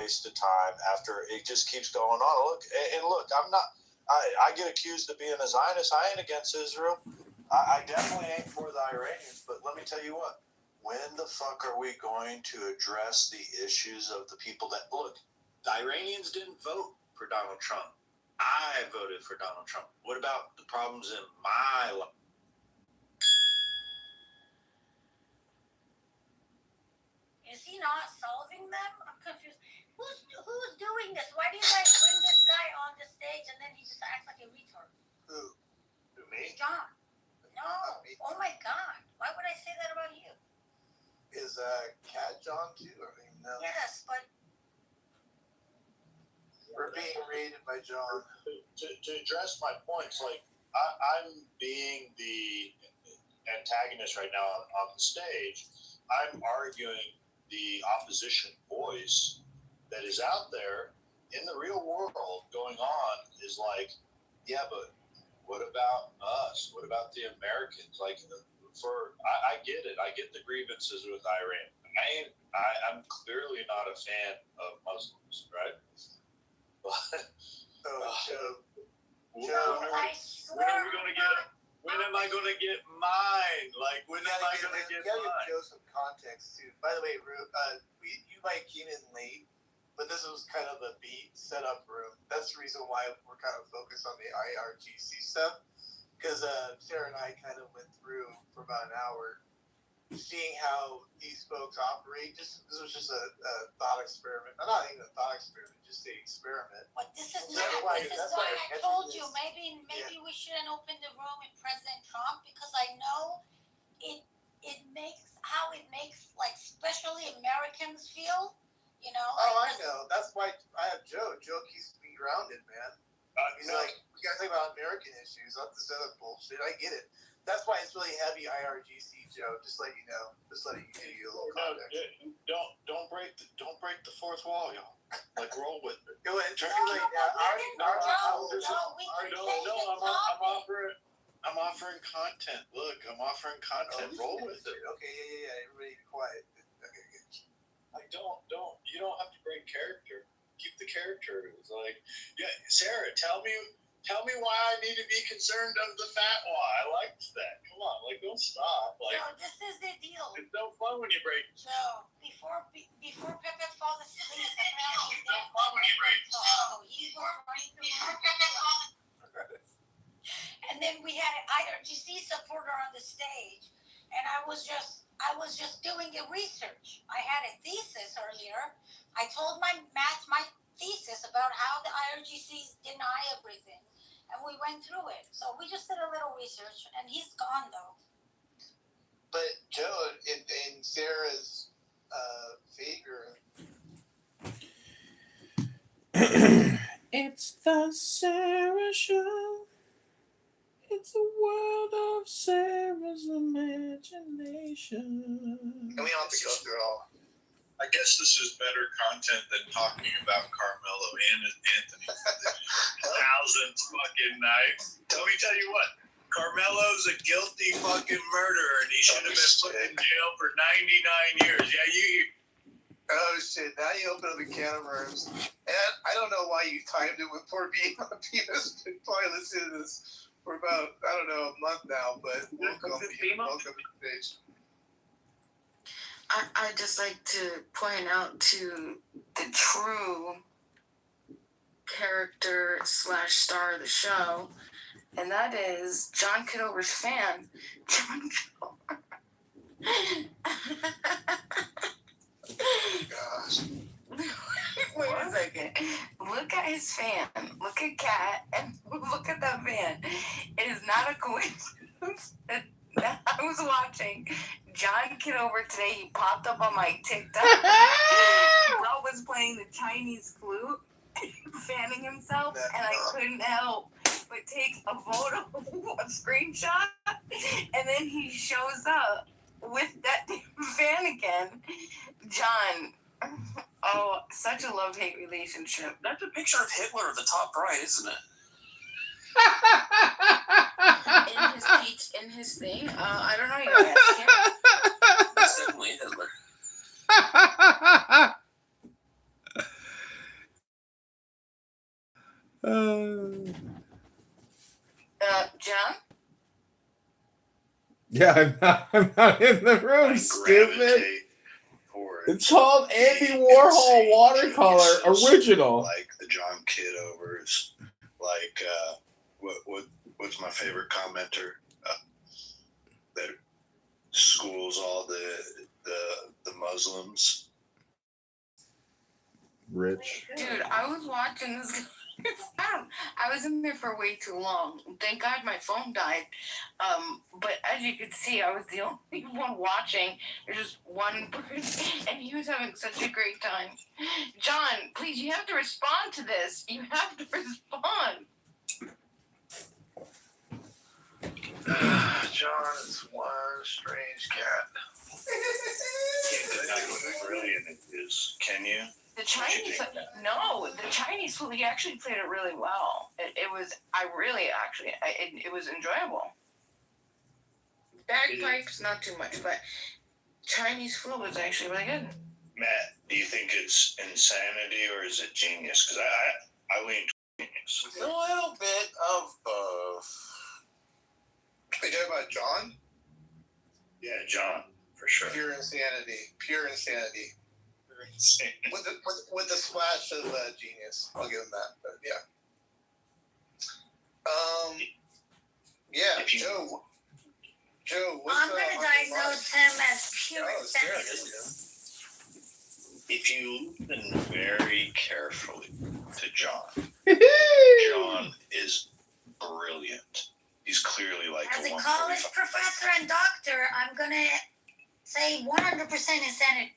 waste of time after it just keeps going on. Look, I get accused of being a Zionist. I ain't against Israel. I definitely ain't for the Iranians, but let me tell you what. When the fuck are we going to address the issues of the people that, look, the Iranians didn't vote for Donald Trump. I voted for Donald Trump. What about the problems in my life? Is he not solving them? I'm confused. Who's doing this? Why do you guys bring this guy on the stage and then he just acts like a retard? Who me? John. No. Oh my God. Why would I say that about you? Is Cat John too? I mean, no. Yes, but we're being raided by John. To address my points, like I'm being the antagonist right now on the stage. I'm arguing the opposition voice that is out there in the real world going on is like, yeah, but what about us? What about the Americans? Like, I get it. I get the grievances with Iran. I'm clearly not a fan of Muslims, right? But when am I going to get mine? Like, when am I going to get mine? Give Joe some context too. By the way, you might came in late, but this was kind of a beat setup room. That's the reason why we're kind of focused on the IRGC stuff. Because Sarah and I kind of went through for about an hour, seeing how these folks operate. This was just a thought experiment. Not even a thought experiment, just an experiment. But this is why I told you maybe we shouldn't open the room in President Trump, because I know it makes like especially Americans feel. You know. Oh, I know. That's why I have Joe. Joe keeps me grounded, man. He's like, we gotta talk about American issues, not this other bullshit. I get it. That's why it's really heavy IRGC, Joe. Just let you know. Just letting you give you a little context. Don't break the fourth wall, y'all. Like, roll with it. Go ahead. I'm offering content. Look, I'm offering content. Roll with it. Okay, yeah. Everybody be quiet. Okay, good. You don't have to break character. Keep the character. It's like, yeah, Sarah, tell me why I need to be concerned of the fatwa. I liked that. Come on, like, don't stop. Like, no, this is the deal. It's no fun when you break. No, before Pepe falls asleep, it's no fun when you break. He was running through. And then we had an IRGC supporter on the stage, and I was just doing the research. I had a thesis earlier. I told my thesis about how the IRGCs deny everything, and we went through it. So we just did a little research, and he's gone though. But Joe, in Sarah's favor, it's the Sarah Show. It's a world of Sarah's imagination. And we don't have to go through it all. I guess this is better content than talking about Carmelo and Anthony for the 1,000th fucking night. Let me tell you what, Carmelo's a guilty fucking murderer, and he should have been put in jail for 99 years. Yeah, Oh shit! Now you open up a can of worms, and I don't know why you timed it with poor being on Beavis. Been probably listening to this for about a month now, but welcome to the page. I just like to point out to the true character / star of the show, and that is John Kitover's fan, John Kitover. Gosh. Wait a second. Look at his fan. Look at Kat, and look at that fan. It is not a coincidence that I was watching John Kitover today. He popped up on my TikTok. Bro was playing the Chinese flute, fanning himself, and I couldn't help but take a photo, a screenshot, and then he shows up with that fan again. John, oh, such a love-hate relationship. That's a picture of Hitler at the top right, isn't it? In his thing? I don't know. You gotta ask him. That's definitely Hitler. John? Yeah, I'm not in the room, I stupid. gravitate towards It's called Andy the Warhol insane Watercolor geniuses, Original. like the John Kitovers, like what's my favorite commenter that schools all the Muslims. Rich. Dude, I was watching this. I was in there for way too long. Thank God my phone died. But as you could see, I was the only one watching. There's just one person, and he was having such a great time. John, please, you have to respond to this. You have to respond. John is one strange cat. Can't deny what brilliant it is, can you? The Chinese, the Chinese food, he actually played it really well. It was enjoyable. Bagpipes, not too much, but Chinese food was actually really good. Matt, do you think it's insanity or is it genius? Because I lean towards genius. A little bit of both. Are you talking about John? Yeah, John, for sure. Pure insanity. With the splash of genius. I'll give him that. But yeah. Yeah, Joe, what's I'm going to diagnose him as pure insanity. If you listen very carefully to John, John is brilliant. He's clearly like As a a college 145. professor and doctor, I'm going to say 100% insanity.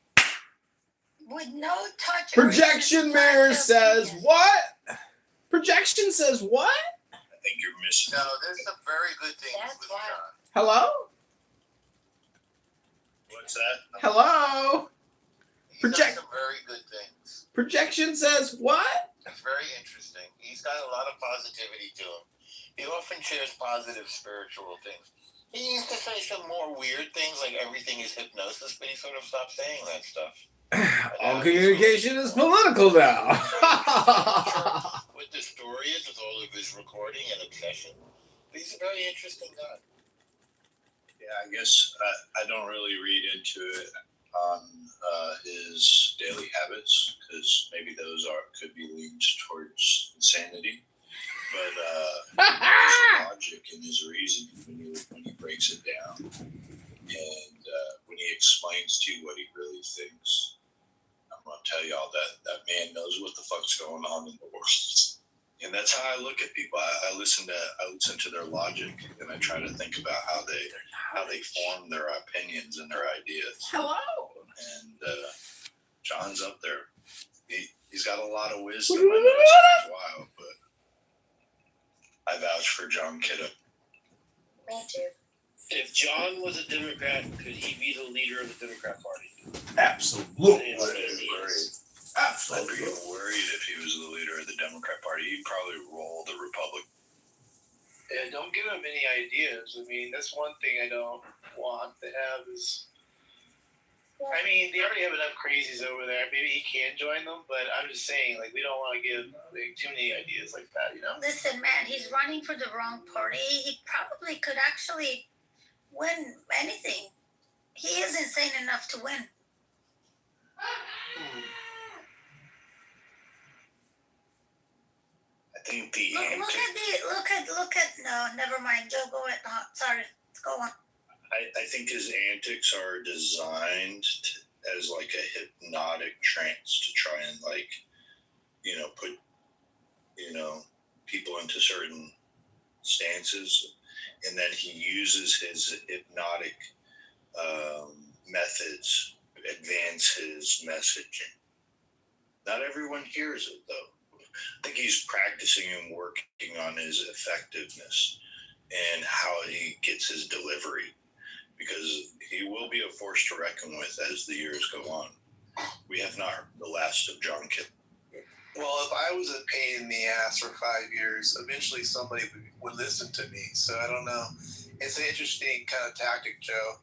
With no touch. Projection mirror says what? Projection says what? I think you're missing. No, there's some very good things That's with why. John. Hello? What's that? Hello? He's Project- done some very good things. Projection says what? It's very interesting. He's got a lot of positivity to him. He often shares positive spiritual things. He used to say some more weird things like everything is hypnosis, but he sort of stopped saying that stuff. All communication is political now. With the stories, with all of his recording and obsession. But he's a very interesting guy. Yeah, I guess I don't really read into it on his daily habits because maybe those could be leaned towards insanity. But his logic and his reasoning when he breaks it down and when he explains to you what he really thinks, I'm gonna tell y'all that man knows what the fuck's going on in the world. And that's how I look at people. I listen to their logic and I try to think about how they form their opinions and their ideas. Hello? And John's up there. He's got a lot of wisdom. I know it sounds wild, but I vouch for John Kiddo. Me too. If John was a Democrat, could he be the leader of the Democrat Party? Absolutely. I'd be worried if he was the leader of the Democrat Party. He'd probably roll the Republican. Yeah, don't give him any ideas. I mean, that's one thing I don't want to have is. I mean, they already have enough crazies over there. Maybe he can join them, but I'm just saying, like, we don't want to give too many ideas like that, you know? Listen, man, he's running for the wrong party. He probably could actually win anything. He is insane enough to win. I think the Look at no, never mind. Joe, go ahead. Sorry, let's go on. I think his antics are designed as like a hypnotic trance to try and put people into certain stances, and then he uses his hypnotic methods to advance his messaging. Not everyone hears it though. I think he's practicing and working on his effectiveness and how he gets his delivery, because he will be a force to reckon with as the years go on. We have not heard the last of John Kidd. Well, if I was a pain in the ass for 5 years, eventually somebody would listen to me. So I don't know. It's an interesting kind of tactic, Joe.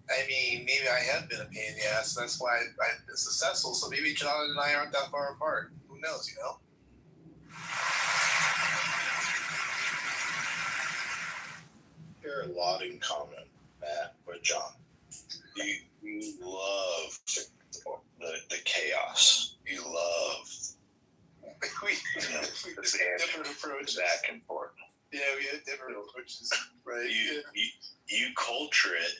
I mean, maybe I have been a pain in the ass. That's why I've been successful. So maybe John and I aren't that far apart. Who knows, you know? You're a lot in common, Matt, with John. You love the chaos. You love we just have different approaches. back and forth. Yeah, we have different approaches, right? You culture it,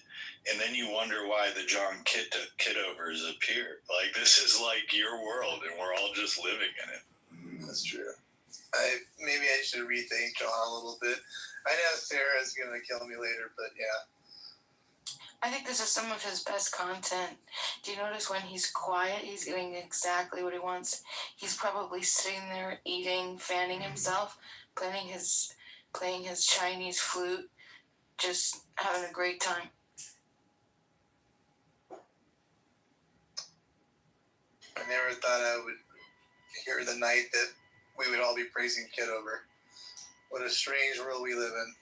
and then you wonder why the John Kitovers appear. Like, this is like your world, and we're all just living in it. That's true. Maybe I should rethink John a little bit. I know Sarah's gonna kill me later, but yeah. I think this is some of his best content. Do you notice when he's quiet, he's getting exactly what he wants? He's probably sitting there eating, fanning himself, playing his Chinese flute, just having a great time. I never thought I would hear the night that we would all be praising Kitover. What a strange world we live in.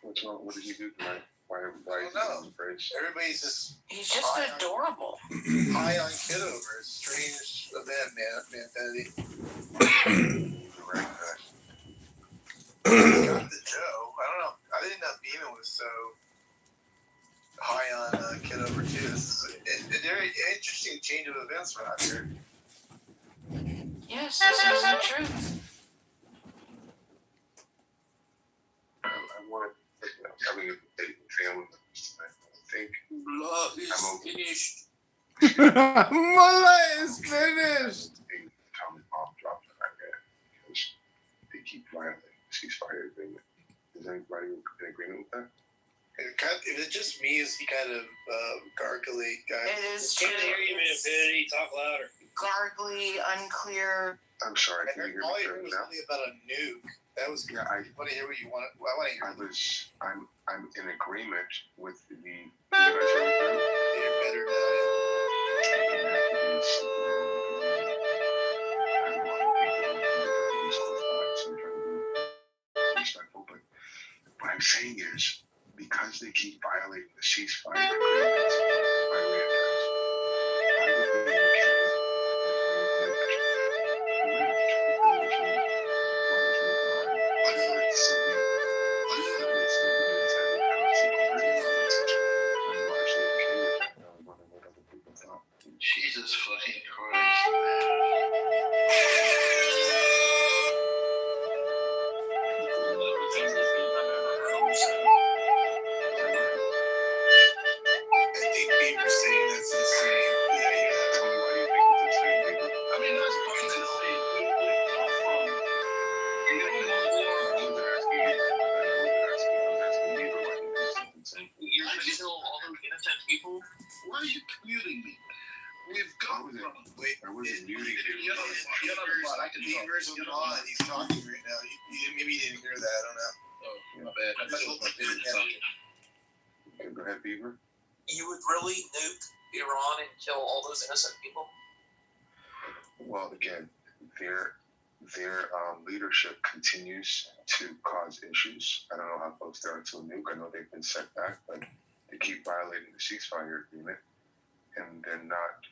What's wrong? What did he do tonight? Why is he on praise? Everybody's just He's just adorable. high on Kitover. Strange event, man, Fantasy. Got the Joe. I don't know. I didn't know Beeman was so high on Kitover too. This is a very interesting change of events around here. Yes, this is the truth. I want to having a family. I think Love is I'm okay. finished. Mullah is finished. Tommy Bob dropped on that guy because they keep violating the ceasefire agreement. Is anybody in agreement with that? If it's just me, is he kind of gargly guy? It is Can't hear you, man. Infinity. Talk louder. Gargly, unclear. I'm sorry. I Can you heard hear all me you heard was now? only about a nuke. That was. Yeah, I want to hear what you want. I want to hear. I'm in agreement with the. You guys hear me better? You're better now. What I'm saying is, because they keep violating the ceasefire agreement, Jesus fucking Christ. I think Beaver's saying that's insane. Yeah, Tell me why you think it's insane, David. I mean, that's fucking insane. Where did it come from? You're gonna get on war. I was asking Beaver why he thinks it's insane. You're gonna kill all those innocent people? Why are you muting me? We've got Wait, I wasn't muting Get on the bot. I can talk. Beaver's on. He's talking right now. Maybe you didn't hear that. I don't know. Oh, my bad. I just looked at it. Okay, go ahead, Beaver. You would really nuke Iran and kill all those innocent people? Well, again, their leadership continues to cause issues. I don't know how close they are to a nuke. I know they've been set back, but they keep violating the ceasefire agreement, and they're not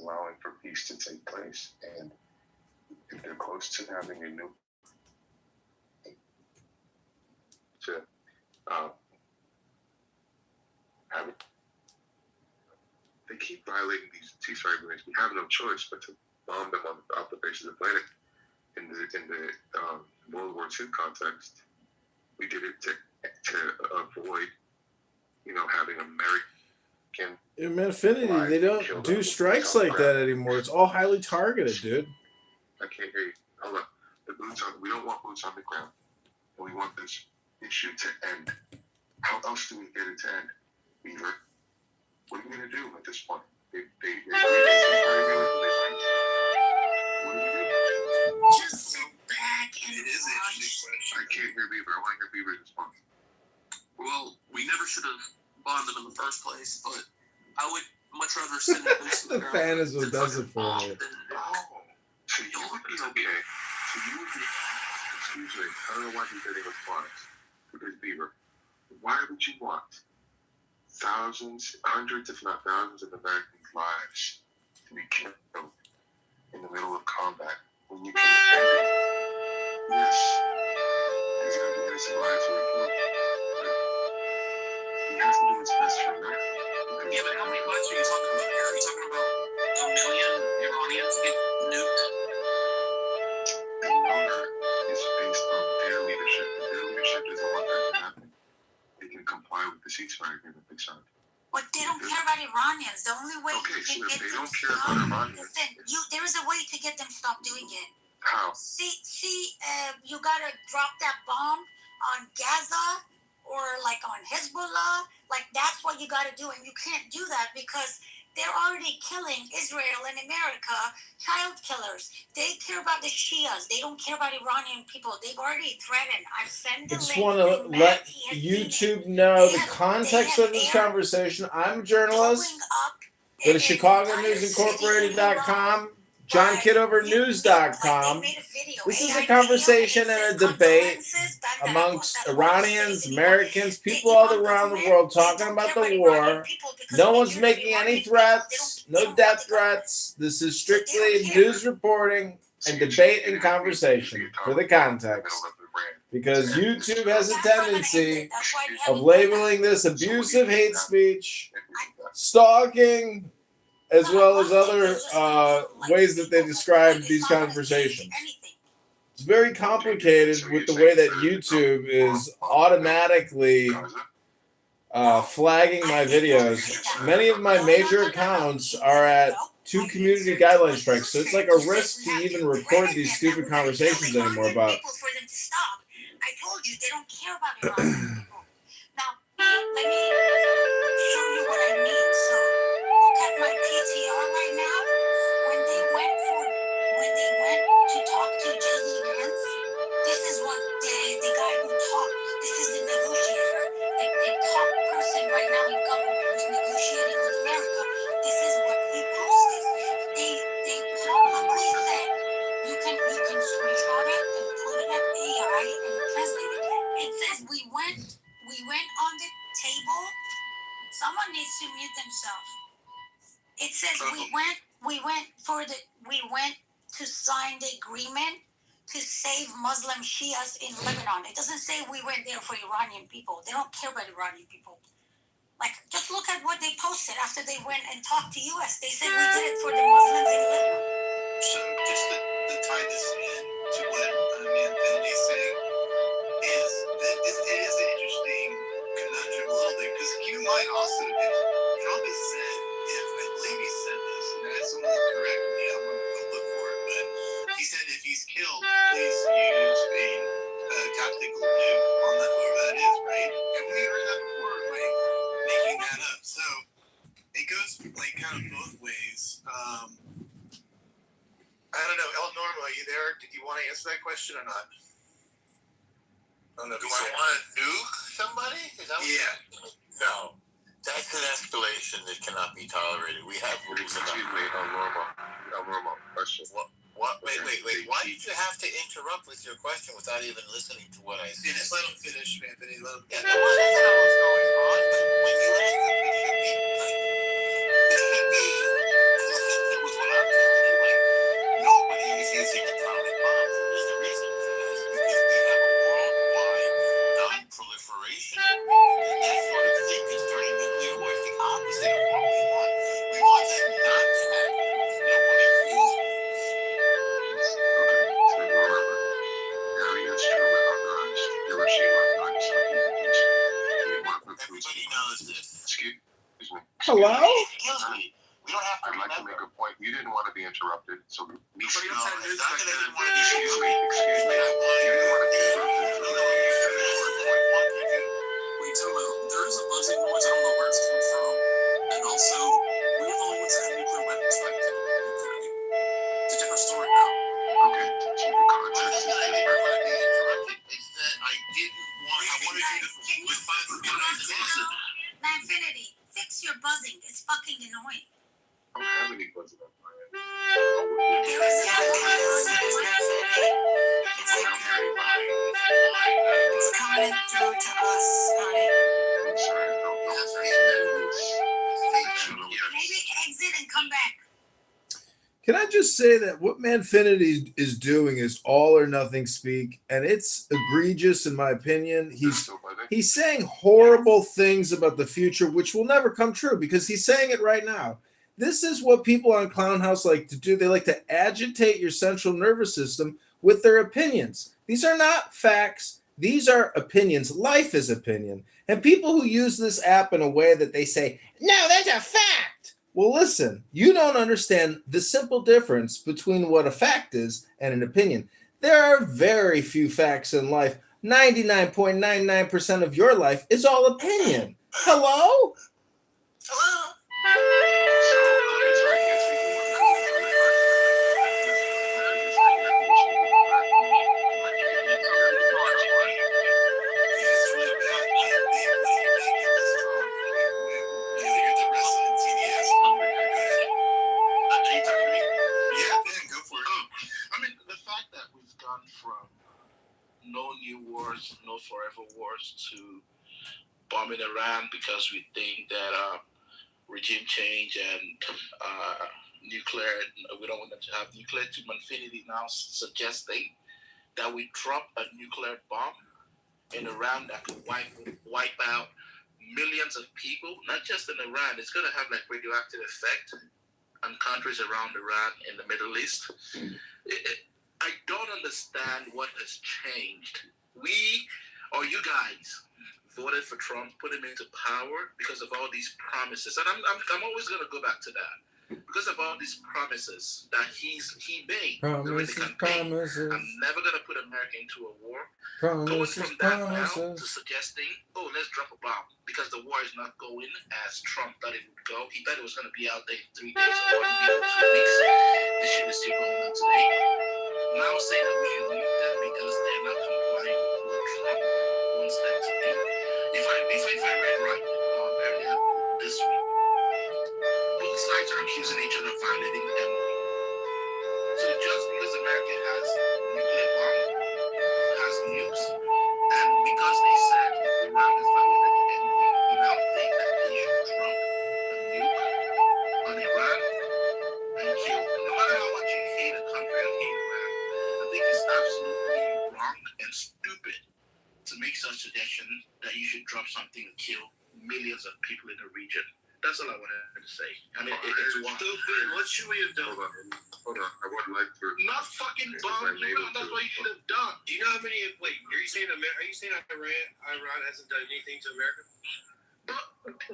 allowing for peace to take place. And if they're close to having a nuke, they keep violating these ceasefire agreements. We have no choice but to bomb them off the face of the planet. In the World War II context, we did it to avoid, having American. In Infinity, they don't do strikes like that anymore. It's all highly targeted, dude. I can't hear you. Hold on. We don't want boots on the ground, and we want this issue to end. How else do we get it to end, Beaver? What are we gonna do at this point? What do we do? Just sit back and It is an watch. interesting question. I can't hear Beaver. I want to hear Beaver's response. Well, we never should have bombed them in the first place, but I would much rather send boots to The ground fan is what than does it fucking for bomb you. than- So you would be okay. So you would be. Excuse me. I don't know why he's getting a response. Because Beaver, why would you want thousands, hundreds, if not thousands of Americans' lives to be killed in the middle of combat when you can end it Iranians. The only way Okay, you so can if get they them don't care about stop. Iranians, Listen, there is a way to get them stop doing it. how? You gotta drop that bomb on Gaza or like on Hezbollah. Like that's what you gotta do, and you can't do that because they're already killing Israel and America, child killers. They care about the Shias. They don't care about Iranian people. They've already threatened. I've sent the Just link. want to Matt, let he has seen it. YouTube know They the have- context they have of this aired conversation. I'm a journalist. Blowing up Go to an entire city in ChicagoNewsIncorporated.com, Iran. JohnKitoverNews.com. They made a video. This is a AITM, conversation and it and a says debate condolences, bandera amongst cosas. Why do you say Iranians, this anymore? Americans, The people all Iran around the government, world they talking don't about care the about Iranian war. people because No they one's care about making any Iranian people. threats, They no don't death want the government. threats. This is So they strictly don't care. news reporting and debate and conversation for the context. Because YouTube has a That's not gonna end tendency it. That's why we of haven't done labeling this abusive hate speech, stalking, as well as other ways that they describe these conversations. It's very complicated with the way that YouTube is automatically flagging my videos. Many of my major accounts are at 2 community guideline strikes, so it's like a risk to even record these stupid conversations anymore about. I told you they don't care about Iranian people. Now, let me show you what I mean. So, look at my PTR right now. When they went to talk to J.D. Vance, this is what the guy who talked. This is the negotiator, the top person right now in government who's negotiating with America. This is what he posted. They publicly said you can screenshot it and put it at AI and translate it. It says we went on the table. Someone needs to mute themselves. It says we went to sign the agreement to save Muslim Shias in Lebanon. It doesn't say we went there for Iranian people. They don't care about Iranian people. Like, just look at what they posted after they went and talked to us. They said we did it for the Muslims in Lebanon. So just to tie this in to what Anthony's saying is that it is an interesting conundrum a little bit because keep in mind also if Trump has said, if I believe he said this, and someone will correct me, I'm going to go look for it, but he said if he's killed, please use a tactical nuke on that, whoever that is, right? And we heard that before, like making that up. So it goes like kind of both ways. I don't know. El Normo, are you there? Did you want to answer that question or not? I don't know. Do I want to nuke somebody? Is that No. That's an escalation that cannot be tolerated. We have rules about El Normo, question. What? Wait. Why did you have to interrupt with your question without even listening to what I said? Just let him finish, Anthony. Let him. Yeah, there wasn't that I was going on, but when you asked him, it should be consistent with what I'm telling you. Like, nobody is using atomic bombs. And there's a reason for that. It's because we have a worldwide non-proliferation agreement. And that sort of thing concerning nuclear war is the opposite of what we want. We want them not to have nukes. We don't want to use them. So remember, areas truly organized, Hiroshima, Nagasaki, Everybody knows this. Excuse me. Hello? Excuse me. We don't have to I'd like to make a point. You didn't want to be interrupted, so Nobody else had news like that. Excuse me. Excuse me. You didn't want to be interrupted. Wait, tell me, there is a buzzing noise. I don't know where it's coming from. And also, we're the only ones that have nuclear weapons back then. It's a different story now. Okay, so the context is I didn't want to be interrupted. It's that I wanted you to respond to what I said. Manfinity, fix your buzzing. It's fucking annoying. I don't have any buzzing on my end. There is It's coming through to us, honey. I'm sorry, I don't know. maybe exit and come back. Can I just say that what Manfinity is doing is all or nothing speak, and it's egregious in my opinion. He's saying horrible things about the future, which will never come true because he's saying it right now. This is what people on Clown House like to do. They like to agitate your central nervous system with their opinions. These are not facts. These are opinions. Life is opinion. And people who use this app in a way that they say, no, that's a fact. Well, listen, you don't understand the simple difference between what a fact is and an opinion. There are very few facts in life. 99.99% of your life is all opinion. Hello? Hello? It's really bad. You're the resident TDS. Are you talking to me? Yeah, Ben, go for it. I mean, the fact that we've gone from no new wars, no forever wars, to bombing Iran because we think that regime change and nuclear, we don't want them to have nuclear, to infinity now suggesting that we drop a nuclear bomb in Iran that could wipe out millions of people, not just in Iran. It's going to have like radioactive effect on countries around Iran in the Middle East. I don't understand what has changed. We, or you guys, voted for Trump, put him into power because of all these promises. And I'm always going to go back to that. Because of all these promises that he made during the campaign. Promises. I'm never going to put America into a war. Going Promises, from that now to promises. suggesting, oh, let's drop a bomb because the war is not going as Trump thought it would go. He thought it was going to be out there in 3 days or 2 weeks. This shit is still going on today. Now saying that we should leave them because they're not complying with what Trump wants them to do. If I read right earlier this week, both sides are accusing each other of violating the MOU. So just because America has nuclear bomb, has nukes, and because they said Iran has violated the MOU, you now think that they should drop a nuke on Iran and kill, no matter how much you hate a country and hate Iran, I think it's absolutely wrong and stupid to make such suggestion that you should drop something and kill millions of people in the region. That's all I wanted to say. I mean, it's wild. What should we have done? Hold on. I would like to. Not fucking bomb Iran. That's what you should have done. Do you know how many? Wait, are you saying Iran hasn't done anything to America? But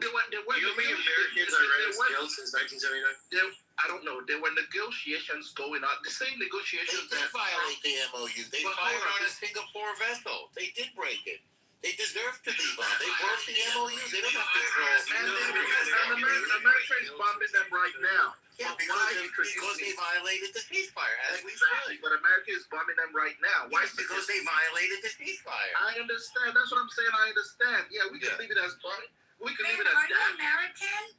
there were You know how many Americans Iran has killed since 1979? I don't know. There were negotiations going on. The same negotiations They did violate the MOU. They But fired hold on. on a Singapore vessel. They did break it. They deserve to be bombed. They broke the MOU. They don't have to And throw. America is bombing them right now. Yeah, But why are you because introducing? they violated the ceasefire, as we Exactly. said. But America is bombing them right now. Why? Yes, because they violated the ceasefire. I understand. That's what I'm saying. I understand. Yeah, we can Yeah. leave it as fun. We can leave Ben, it are as you that. American?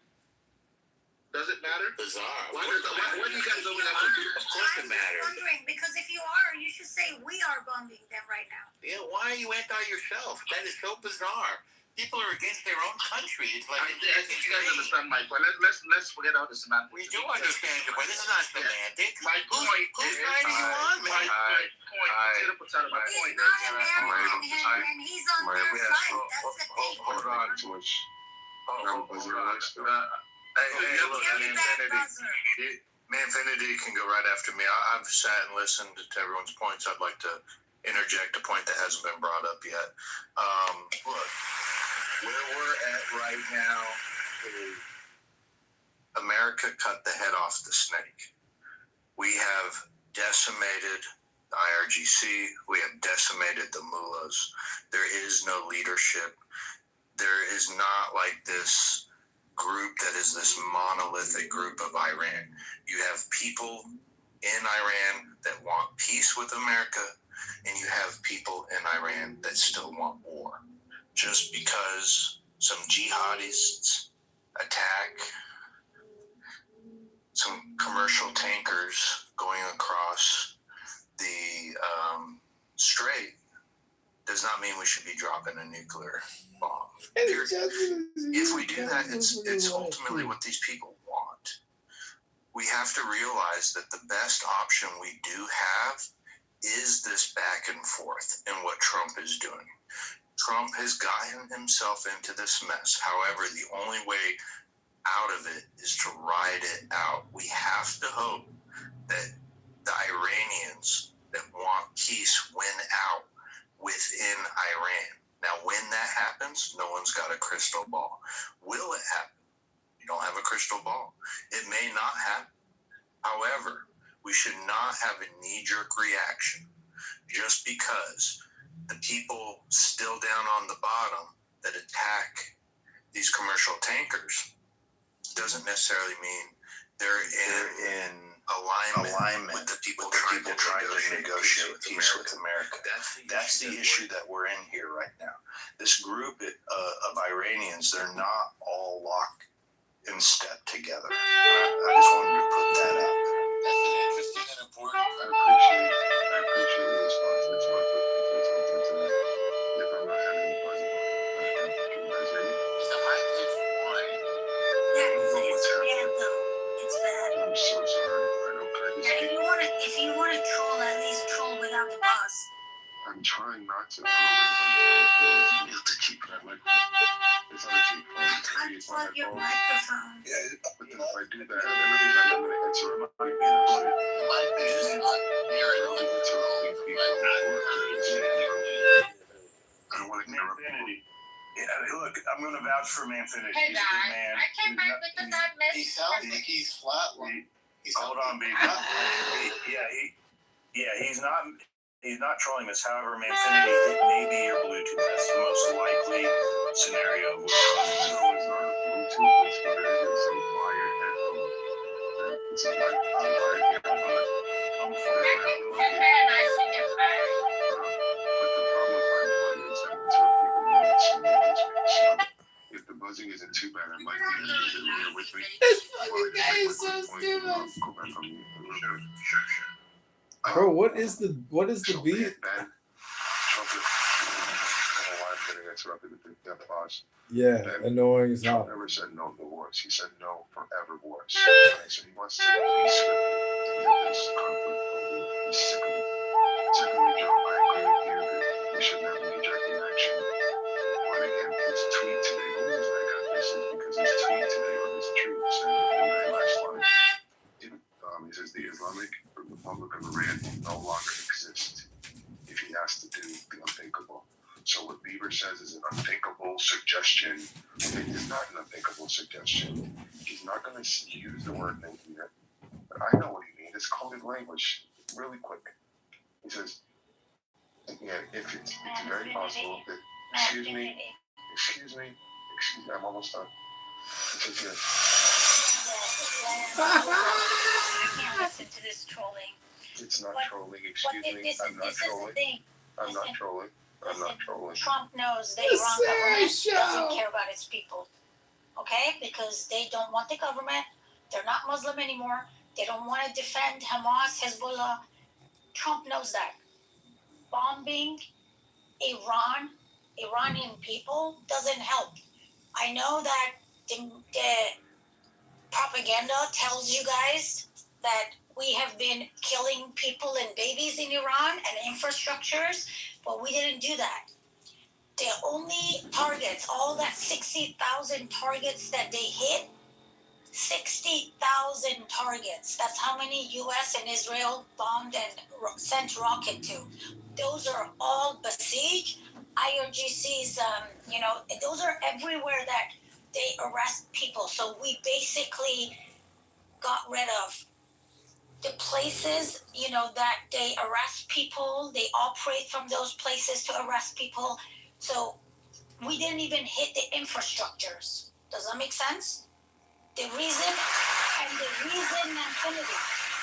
Does it matter? Bizarre. Why do you guys always have to do? Of course it I'm matters. wondering, because if you are, you should say we are bombing them right now. Yeah, why are you anti yourself? That is so bizarre. People are against their own country. It's like I think you guys understand my point. Let's forget all the semantics. We do understand it, but this is not semantics. My point Whose is, side are you on, man? my point, potato, potato, my He's point not is, American, and he's on their side. That's the thing. Hold on. Too much. Hold on. Hey, look, Give me that buzzer. Infinity can go right after me. I've sat and listened to everyone's points. I'd like to interject a point that hasn't been brought up yet. Look, where we're at right now is America cut the head off the snake. We have decimated the IRGC. We have decimated the mullahs. There is no leadership. There is not like this group that is this monolithic group of Iran. You have people in Iran that want peace with America, and you have people in Iran that still want war. Just because some jihadists attack some commercial tankers going across the strait does not mean we should be dropping a nuclear bomb. If we do that, it's ultimately what these people want. We have to realize that the best option we do have is this back and forth and what Trump is doing. Trump has gotten himself into this mess. However, the only way out of it is to ride it out. We have to hope that the Iranians that want peace win out with within Iran. Now, when that happens, no one's got a crystal ball. Will it happen? You don't have a crystal ball. It may not happen. However, we should not have a knee-jerk reaction just because the people still down on the bottom that attack these commercial tankers doesn't necessarily mean they're in alignment with the people trying to negotiate peace with America. That's the issue that we're in here right now. This group of Iranians, they're not all locked in step together. I just wanted to put that out there. That's an interesting and important. I appreciate your response. That's why I put something to that. If I'm not having a buzz about it, can you guys hear me? It's a high pitched whine. It's bad though. It's bad. I'm so sorry. I don't kind of Yeah, if you wanna troll, at least troll without the boss. I'm trying not to. I have to keep that mic. It's on a cheap phone. Unplug your microphone. Yeah, but then if I do that, then I'm going to answer my mic. The mic is not near it. I don't want to interrupt. Yeah, look, I'm going to vouch for Manfinity. Hey He's a good guys, man. I came back because I He missed sounds like he's flatlined. Hold on, baby. He's not trolling us. However, Manfinity, it may be your Bluetooth. That's the most likely scenario. No, it's not a Bluetooth. It's what it is. It's a wired headphone. It's a wired headphone. I'm for it. I see your face. But the problem with my phone is that it's what people need. So if the buzzing isn't too bad, I might be able to use it here with me. This fucking guy is so stupid. Go back on mute. Sure. Bro, what is the beat? Ben, Trump, I don't know why I'm getting interrupted with the pause. Yeah, annoying as Trump hell. never said no to wars. He said no forever wars. Okay, so he wants to peace with this conflict over. He's sick of it. Secondly, Joe, I agree with you that we shouldn't have a knee-jerk reaction. But again, his tweet today, the reason I got this is because his tweet today on his troops and the very last line, he says the Islamic Republic of Iran will no longer exist if he has to do the unthinkable. So what Bieber says is an unthinkable suggestion. It is not an unthinkable suggestion. He's not going to use the word thinking it. But I know what he means. It's coded language. Really quick. He says, yeah, if it's very possible that, excuse me, I'm almost done. It says, I can't listen to this trolling. it's not trolling, excuse me. I'm not trolling. I'm not trolling. I'm not trolling. Trump knows the Iran government doesn't care about its people. Okay? Because they don't want the government. They're not Muslim anymore. They don't want to defend Hamas, Hezbollah. Trump knows that. Bombing Iranian people doesn't help. I know that the propaganda tells you guys that we have been killing people and babies in Iran and infrastructures, but we didn't do that. The only targets, all that 60,000 targets that they hit, 60,000 targets. That's how many U.S. and Israel bombed and sent rocket to. Those are all besieged. IRGC's, those are everywhere that they arrest people. So we basically got rid of the places, that they arrest people. They operate from those places to arrest people. So we didn't even hit the infrastructures. Does that make sense? The reason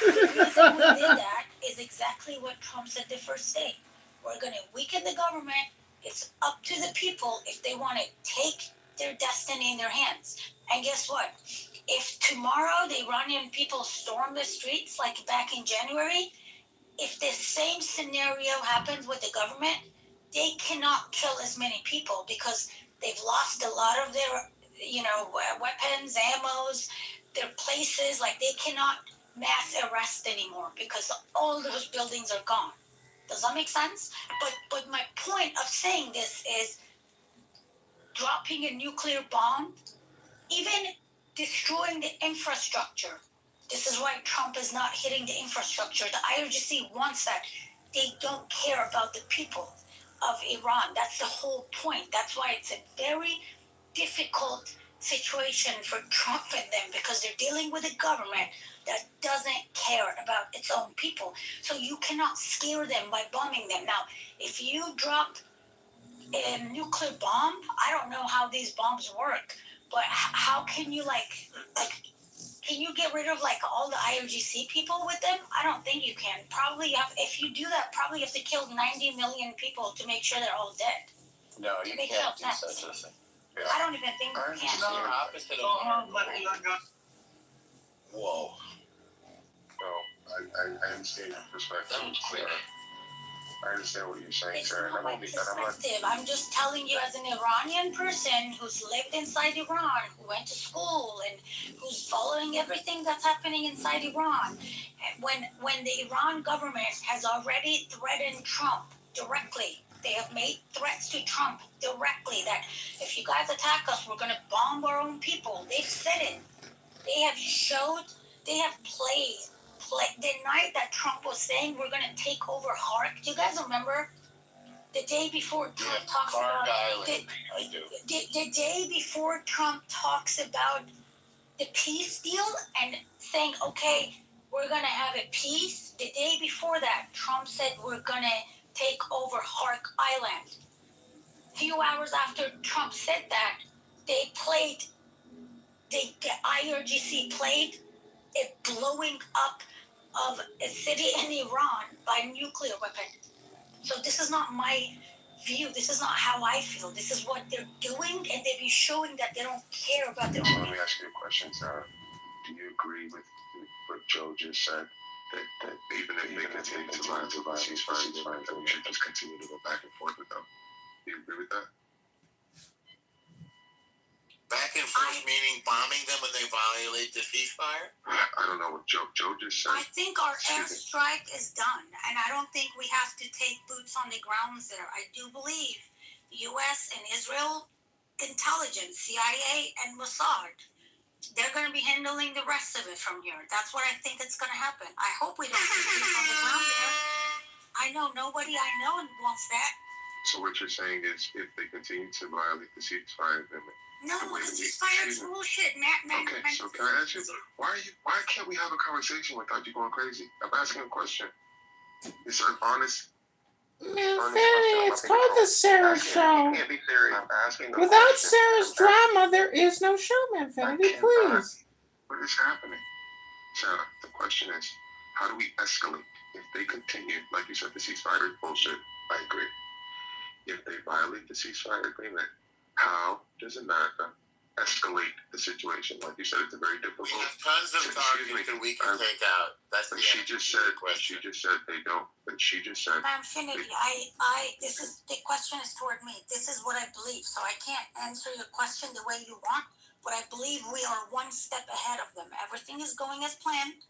we did that is exactly what Trump said the first day. We're going to weaken the government. It's up to the people if they want to take their destiny in their hands. And guess what? If tomorrow the Iranian people storm the streets like back in January, if the same scenario happens with the government, they cannot kill as many people because they've lost a lot of their, weapons, ammos, their places. Like they cannot mass arrest anymore because all those buildings are gone. Does that make sense? But my point of saying this is dropping a nuclear bomb, even destroying the infrastructure. This is why Trump is not hitting the infrastructure. The IRGC wants that. They don't care about the people. of Iran. That's the whole point. That's why it's a very difficult situation for Trump and them, because they're dealing with a government that doesn't care about its own people. So you cannot scare them by bombing them. Now, if you drop a nuclear bomb, I don't know how these bombs work, but how can you can you get rid of like all the IRGC people with them? I don't think you can. Probably if you do that, probably you have to kill 90 million people to make sure they're all dead. No, you Makes can't no do sense. such a thing. I don't even think you It's can. the opposite of Whoa. No, I understand your perspective. That was quick. I understand what you're saying, It's sir. not my perspective. I'm just telling you, as an Iranian person who's lived inside Iran, who went to school, and who's following everything that's happening inside Iran. When the Iran government has already threatened Trump directly, they have made threats to Trump directly that if you guys attack us, we're going to bomb our own people. They've said it. They have showed. They have played. The night that Trump was saying we're going to take over Hark, do you guys remember? The day before Trump talks about the day before Trump talks about the peace deal and saying, okay, we're going to have a peace. The day before that, Trump said we're going to take over Hark Island. A few hours after Trump said that, they played, the IRGC played a blowing up of a city in Iran by a nuclear weapon. So this is not my view. This is not how I feel. This is what they're doing, and they've been showing that they don't care about their own. Let me ask you a question, Sarah. Do you agree with what Joe just said? That even if they continue to lie to ceasefire, that we should just continue to go back and forth with them? Do you agree with that? Back and forth meaning bombing them when they violate the ceasefire? I don't know what Joe just said. I think our airstrike is done, and I don't think we have to take boots on the grounds there. I do believe U.S. and Israel intelligence, CIA and Mossad, they're going to be handling the rest of it from here. That's what I think is going to happen. I hope we don't see boots on the ground there. I know nobody I know wants that. So what you're saying is if they continue to violate the ceasefire agreement, no, the ceasefire is bullshit, man. Okay, so can I ask you, why can't we have a conversation without you going crazy? I'm asking a question. It's an honest. It's called the Sarah Show. You can't be serious. I'm asking a Without question. Sarah's drama, there is no show, Manfinity, please. What is happening? Sarah, the question is, how do we escalate if they continue, like you said, the ceasefire is bullshit? I agree. If they violate the ceasefire agreement, how does America escalate the situation? Like you said, it's a very difficult. We have tons of targets that we can take out. That's but the she just said. She just said they don't. But she just said. Infinity. This is the question is toward me. This is what I believe. So I can't answer your question the way you want, but I believe we are one step ahead of them. Everything is going as planned,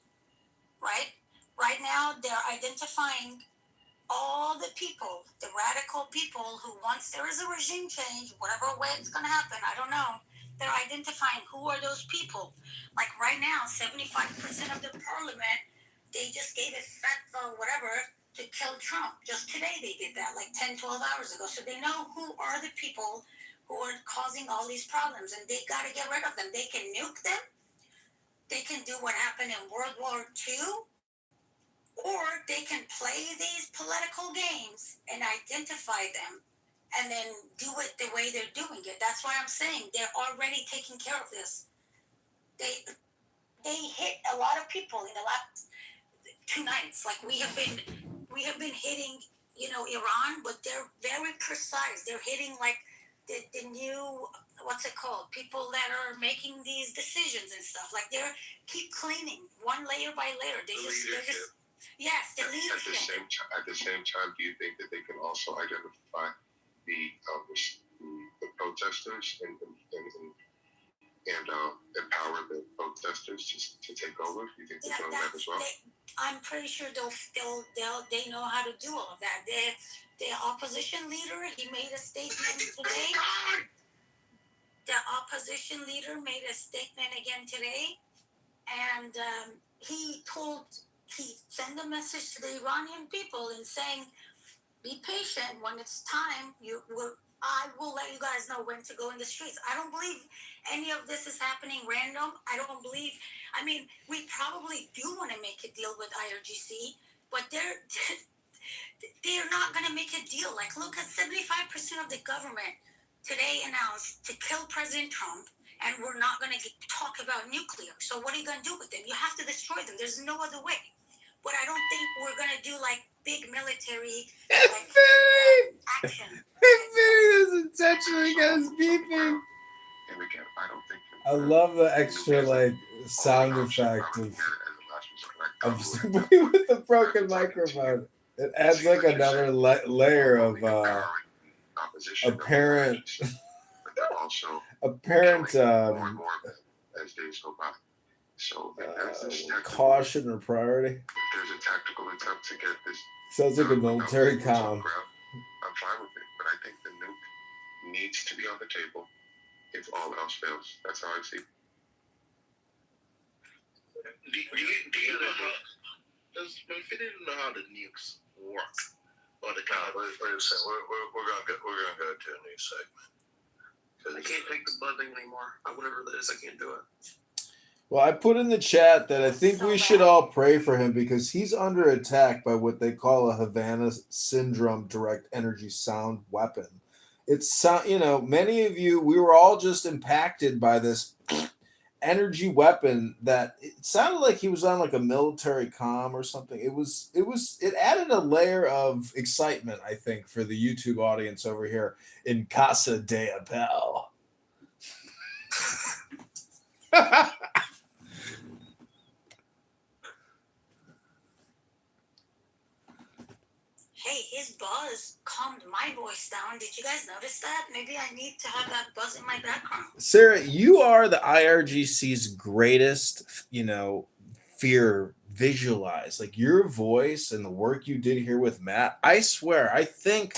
right? Right now, they're identifying all the people, the radical people who, once there is a regime change, whatever way it's going to happen, I don't know, they're identifying who are those people. Like right now, 75% of the parliament, they just gave a fatwa, whatever, to kill Trump. Just today they did that, like 10, 12 hours ago. So they know who are the people who are causing all these problems, and they got to get rid of them. They can nuke them. They can do what happened in World War II. Or they can play these political games and identify them and then do it the way they're doing it. That's why I'm saying they're already taking care of this. They hit a lot of people in the last 2 nights. Like we have been hitting, Iran, but they're very precise. They're hitting like the new, what's it called? People that are making these decisions and stuff. Like they're keep cleaning one layer by layer. They're just yes, the leadership. At the same time, do you think that they can also identify the protesters and empower the protesters to take over? Do you think they're doing that as well? I'm pretty sure they know how to do all of that. The opposition leader, he made a statement today. The opposition leader made a statement again today, and he sent a message to the Iranian people and saying, Be patient. When it's time, I will let you guys know when to go in the streets. I don't believe any of this is happening random. I don't believe. I mean, we probably do want to make a deal with IRGC, but they're not going to make a deal. Like, look at 75% of the government today announced to kill President Trump, and we're not going to talk about nuclear. So what are you going to do with them? You have to destroy them. There's no other way. But I don't think we're going to do like big military action. This intentionally got us beeping. And again, I don't think I love the extra like sound effect of with the broken microphone. It adds like another layer of apparent as days go by. So caution or priority. There's a tactical attempt to get this. Sounds like a military comm. I'm fine with it, but I think the nuke needs to be on the table if all else fails. That's how I see it. Do you know how? Does Infinity know how the nukes work? Or the kind wait a second. We're gonna go to a new segment. I can't take the buzzing anymore. Whatever that is, I can't do it. Well, I put in the chat that I think we should all pray for him because he's under attack by what they call a Havana syndrome direct energy sound weapon. It's, many of you, we were all just impacted by this energy weapon that it sounded like he was on like a military comm or something. It added a layer of excitement, I think, for the YouTube audience over here in Casa de Apel. Hey, his buzz calmed my voice down. Did you guys notice that? Maybe I need to have that buzz in my background. Sarah, you are the IRGC's greatest, fear visualized. Like your voice and the work you did here with Matt, I swear, I think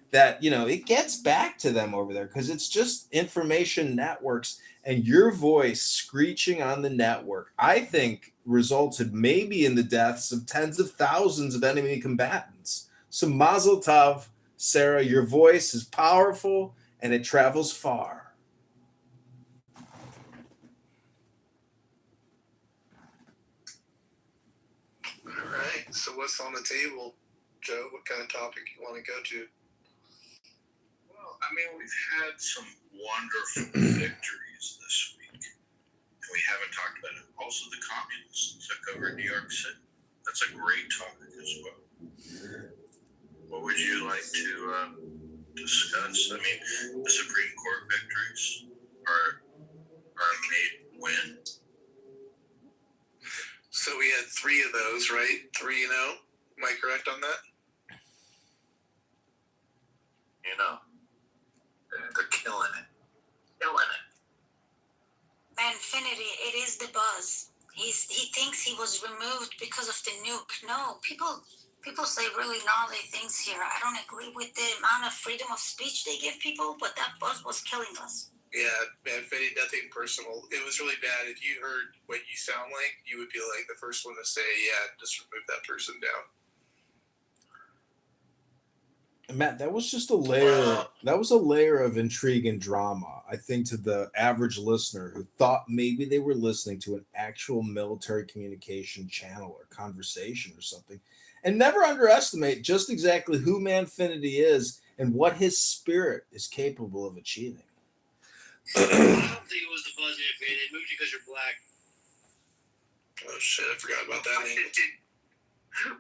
that, it gets back to them over there because it's just information networks and your voice screeching on the network, I think resulted maybe in the deaths of tens of thousands of enemy combatants. So mazel tov, Sarah, your voice is powerful and it travels far. All right, so what's on the table, Joe? What kind of topic you want to go to? Well, we've had some wonderful victories this week. And we haven't talked about it. Also, the communists took over New York City. That's a great topic as well. What would you like to discuss? The Supreme Court victories are made when? So we had 3 of those, right? 3-0. Am I correct on that? They're killing it. Manfinity, it is the buzz. He thinks he was removed because of the nuke. No, people say really gnarly things here. I don't agree with the amount of freedom of speech they give people, but that buzz was killing us. Yeah, Manfinity, nothing personal. It was really bad. If you heard what you sound like, you would be like the first one to say, yeah, just remove that person down. Matt, that was just a layer. That was a layer of intrigue and drama, I think, to the average listener who thought maybe they were listening to an actual military communication channel or conversation or something. And never underestimate just exactly who Manfinity is and what his spirit is capable of achieving. I don't think it was the buzz Manfinity. It moved you because you're black. Oh shit, I forgot about that name.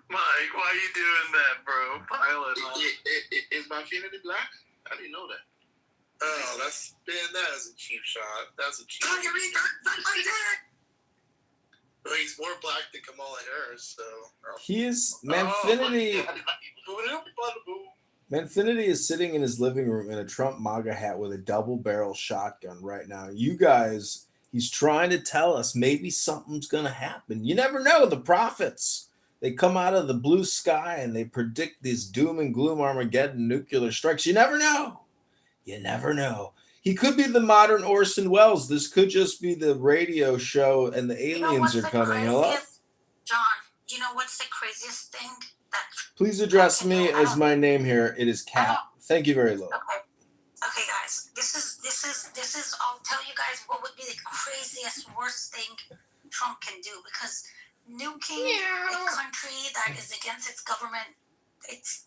Mike, why are you doing that, bro? Pilot. Is Manfinity black? I didn't know that. Oh, that is a cheap shot. That's a cheap shot. Well, he's more black than Kamala Harris, so. He is Manfinity. Manfinity is sitting in his living room in a Trump MAGA hat with a double-barrel shotgun right now. You guys, he's trying to tell us maybe something's going to happen. You never know. The prophets, they come out of the blue sky and they predict these doom and gloom Armageddon nuclear strikes. You never know. You never know. He could be the modern Orson Welles. This could just be the radio show and the aliens are coming. Hello? John, you know what's the craziest thing? That Please address me as my name here. It is Cat. Thank you very much. Okay, guys. This is. I'll tell you guys what would be the craziest, worst thing Trump can do, because nuking a country that is against its government, it's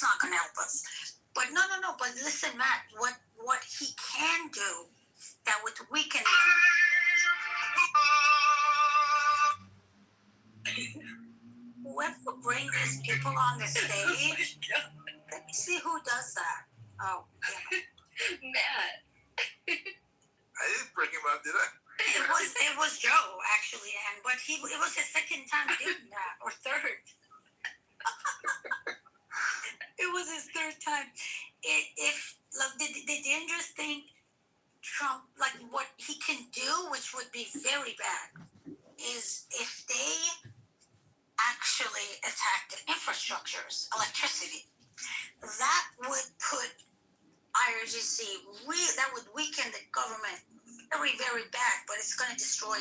not going to help us. But no. But listen, Matt. What he can do that would weaken him. Whoever bring these people on the stage, let me see who does that. Oh, yeah. Matt. I didn't bring him up, did I? It was Joe actually, but it was his second time doing that, or third. It was his third time. If the dangerous thing, Trump, like what he can do, which would be very bad, is if they actually attack the infrastructures, electricity, that would put IRGC, that would weaken the government very, very bad, but it's going to destroy,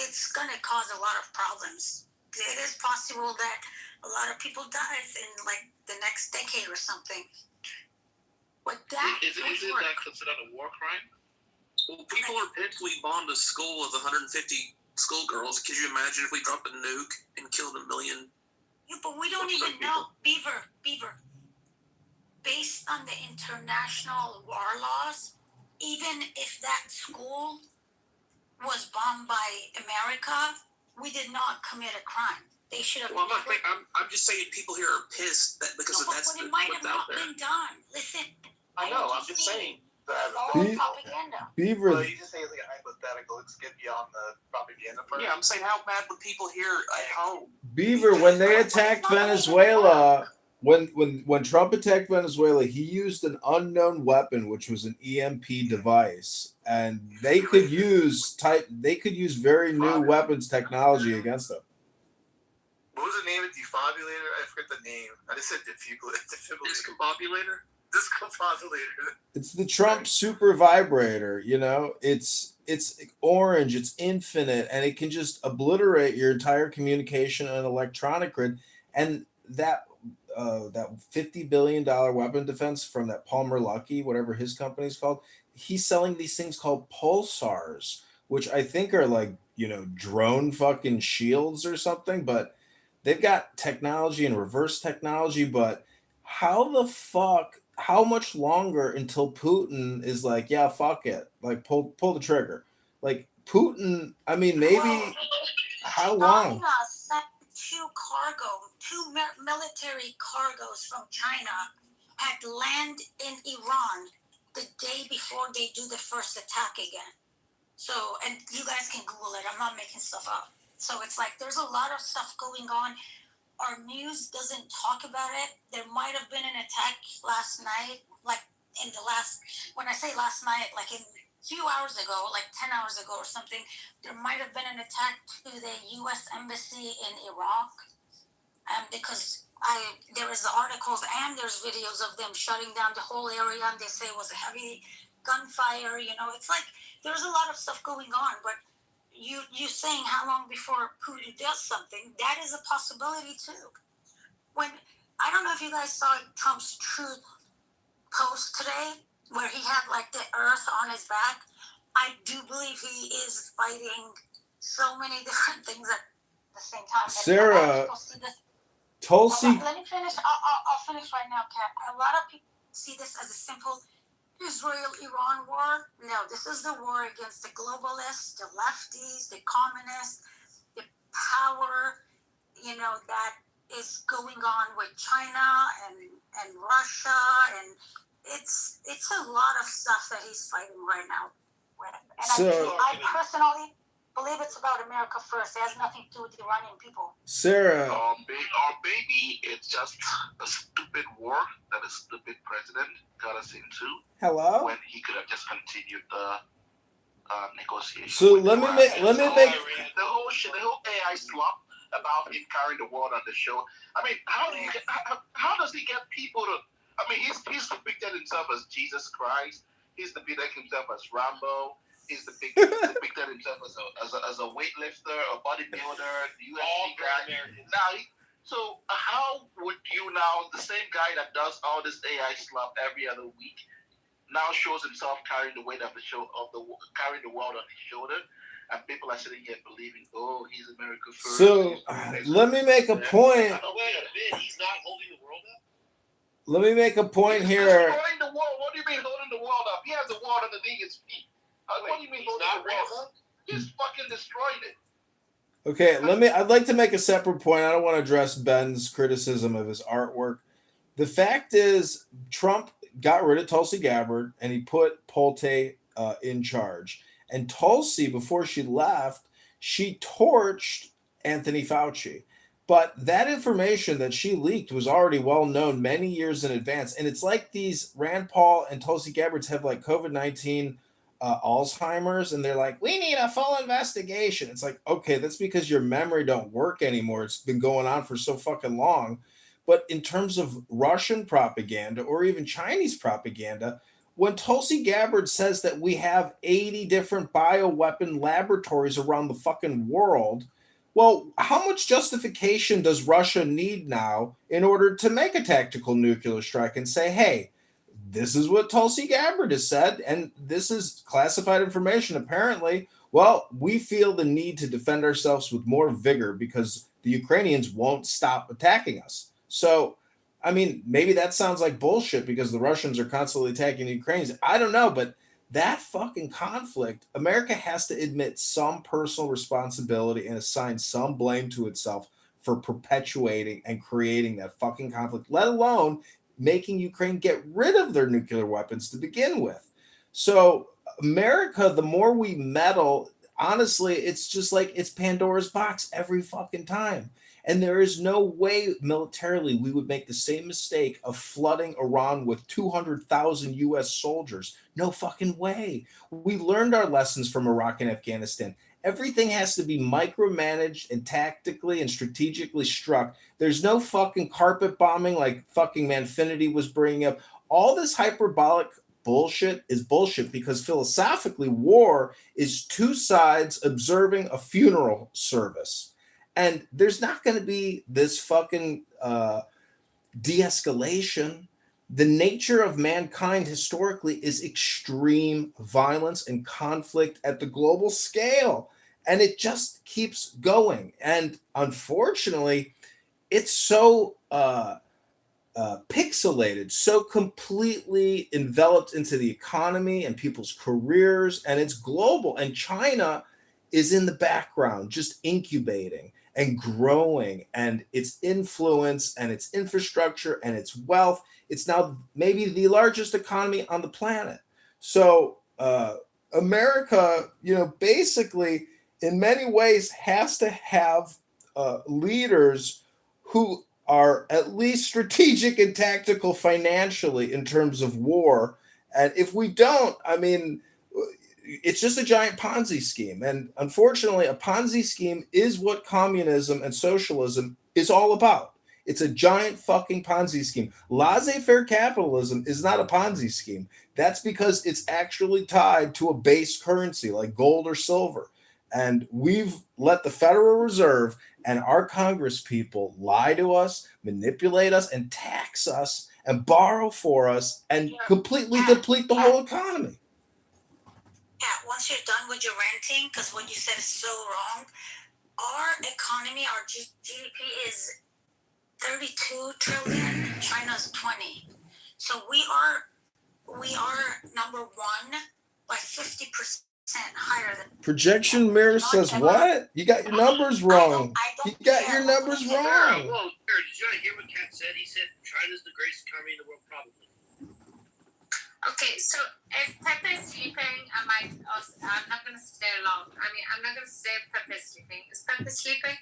it's going to cause a lot of problems. It is possible that a lot of people dies in like the next decade or something. But that isn't that considered a war crime? Well, people are peacefully bombed a school with 150 schoolgirls. Could you imagine if we dropped a nuke and killed 1 million? Yeah, but we don't even know. Beaver. Based on the international war laws, even if that school was bombed by America, we did not commit a crime. They should have. Well, I'm just saying people here are pissed that because of that's but it might have not been done. Listen. I know. I'm just saying. All propaganda. Beaver. Well, you just say it's like a hypothetical. Let's get beyond the propaganda part. Yeah, I'm saying how mad would people here at home? Beaver, when they attacked Venezuela, when Trump attacked Venezuela, he used an unknown weapon, which was an EMP device, and they could use very new weapons technology against them. What was the name of defibrillator? I forget the name. I just said defibrillator. Discombobulator? Discombobulator. It's the Trump super vibrator. You know, it's orange, it's infinite, and it can just obliterate your entire communication and electronic grid. And that $50 billion weapon defense from that Palmer Luckey, whatever his company's called, he's selling these things called pulsars, which I think are like, you know, drone fucking shields or something, but they've got technology and reverse technology. But how much longer until Putin is like, yeah, fuck it, like pull the trigger? Like Putin, I mean, maybe how long? Two military cargos from China had land in Iran the day before they do the first attack again. So, and you guys can Google it. I'm not making stuff up. So it's like there's a lot of stuff going on. Our news doesn't talk about it. There might have been an attack last night, like when I say last night, like in a few hours ago, like 10 hours ago or something, there might have been an attack to the U.S. Embassy in Iraq. Because there is articles and there's videos of them shutting down the whole area, and they say it was a heavy gunfire. You know, it's like there's a lot of stuff going on, but you saying how long before Putin does something, that is a possibility too. When I don't know if you guys saw Trump's Truth post today, where he had like the earth on his back. I do believe he is fighting so many different things at the same time. Sarah, Tulsi. Let me finish. I'll finish right now, Kat. A lot of people see this as a simple Israel-Iran war. No, this is the war against the globalists, the lefties, the communists, the power, you know, that is going on with China and Russia, and it's a lot of stuff that he's fighting right now with. And I personally believe it's about America first. It has nothing to do with the Iranian people. Sarah. Maybe it's just a stupid war that a stupid president got us into. Hello? When he could have just continued the negotiation. So let me make the whole AI slop about him carrying the world on the show. I mean, how does he get people to? I mean, he's depicted himself as Jesus Christ. He's depicted himself as Rambo. is depicted himself as a weightlifter, a bodybuilder, UFC guy. Now, so how would you now, the same guy that does all this AI stuff every other week, now shows himself carrying the weight of carrying the world on his shoulder, and people are sitting here believing, oh, he's America first. So let me make a point. Wait a minute, he's not holding the world up? Let me make a point He's here. destroying the world. What do you mean holding the world up? He has the world underneath his feet. What do you mean holding the world up? He's fucking destroyed it. Okay, I'd like to make a separate point. I don't want to address Ben's criticism of his artwork. The fact is, Trump got rid of Tulsi Gabbard and he put Polte in charge. And Tulsi, before she left, she torched Anthony Fauci. But that information that she leaked was already well known many years in advance. And it's like these Rand Paul and Tulsi Gabbards have like COVID-19 Alzheimer's, and they're like, we need a full investigation. It's like, okay, that's because your memory don't work anymore. It's been going on for so fucking long. But in terms of Russian propaganda or even Chinese propaganda, when Tulsi Gabbard says that we have 80 different bioweapon laboratories around the fucking world, well, how much justification does Russia need now in order to make a tactical nuclear strike and say, hey, this is what Tulsi Gabbard has said, and this is classified information, apparently. Well, we feel the need to defend ourselves with more vigor because the Ukrainians won't stop attacking us. So, I mean, maybe that sounds like bullshit because the Russians are constantly attacking the Ukrainians. I don't know, but that fucking conflict, America has to admit some personal responsibility and assign some blame to itself for perpetuating and creating that fucking conflict, let alone making Ukraine get rid of their nuclear weapons to begin with. So America, the more we meddle, honestly, it's just like it's Pandora's box every fucking time. And there is no way militarily we would make the same mistake of flooding Iran with 200,000 U.S. soldiers. No fucking way. We learned our lessons from Iraq and Afghanistan. Everything has to be micromanaged and tactically and strategically struck. There's no fucking carpet bombing like fucking Manfinity was bringing up. All this hyperbolic bullshit is bullshit because philosophically, war is two sides observing a funeral service. And there's not going to be this fucking de-escalation. The nature of mankind historically is extreme violence and conflict at the global scale. And it just keeps going. And unfortunately, it's so pixelated, so completely enveloped into the economy and people's careers. And it's global. And China is in the background, just incubating and growing, and its influence and its infrastructure and its wealth. It's now maybe the largest economy on the planet. So America, basically in many ways has to have leaders who are at least strategic and tactical financially in terms of war. And if we don't, I mean, it's just a giant Ponzi scheme. And unfortunately, a Ponzi scheme is what communism and socialism is all about. It's a giant fucking Ponzi scheme. Laissez-faire capitalism is not a Ponzi scheme. That's because it's actually tied to a base currency like gold or silver. And we've let the Federal Reserve and our Congress people lie to us, manipulate us, and tax us and borrow for us and completely deplete the whole economy. Yeah, once you're done with your ranting, because what you said is so wrong, our economy, our GDP is 32 trillion, China's 20. So we are number one by 50% higher than Projection mirror says what? You got your numbers wrong. You got your numbers wrong. Well, did you hear what Kat said? He said China's the greatest economy in the world, probably. Okay, so if Pepe is sleeping, I'm not going to stay long. I mean, I'm not going to stay if Pepe is sleeping. Is Pepe sleeping?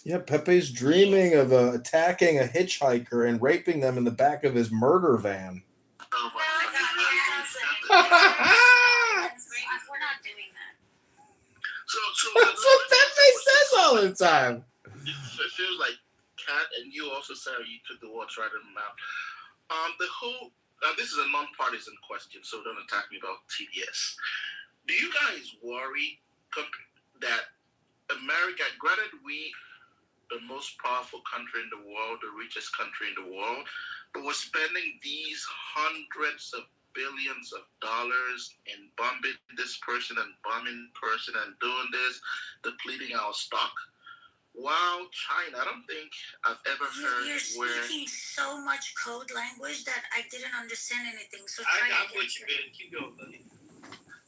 Yeah, Pepe's dreaming of attacking a hitchhiker and raping them in the back of his murder van. Oh, we're not doing that. So That's what Pepe says all the time. It feels like Kat, and you also said you took the words right in the mouth. This is a non-partisan question, so don't attack me about TDS. do you guys worry that America, granted we the most powerful country in the world, the richest country in the world, but we're spending these hundreds of billions of dollars in bombing this person and bombing person and doing this, depleting our stock. While China, I don't think I've ever heard You're where. speaking so much code language that I didn't understand anything. So I'm with you, Ben. Keep going, buddy.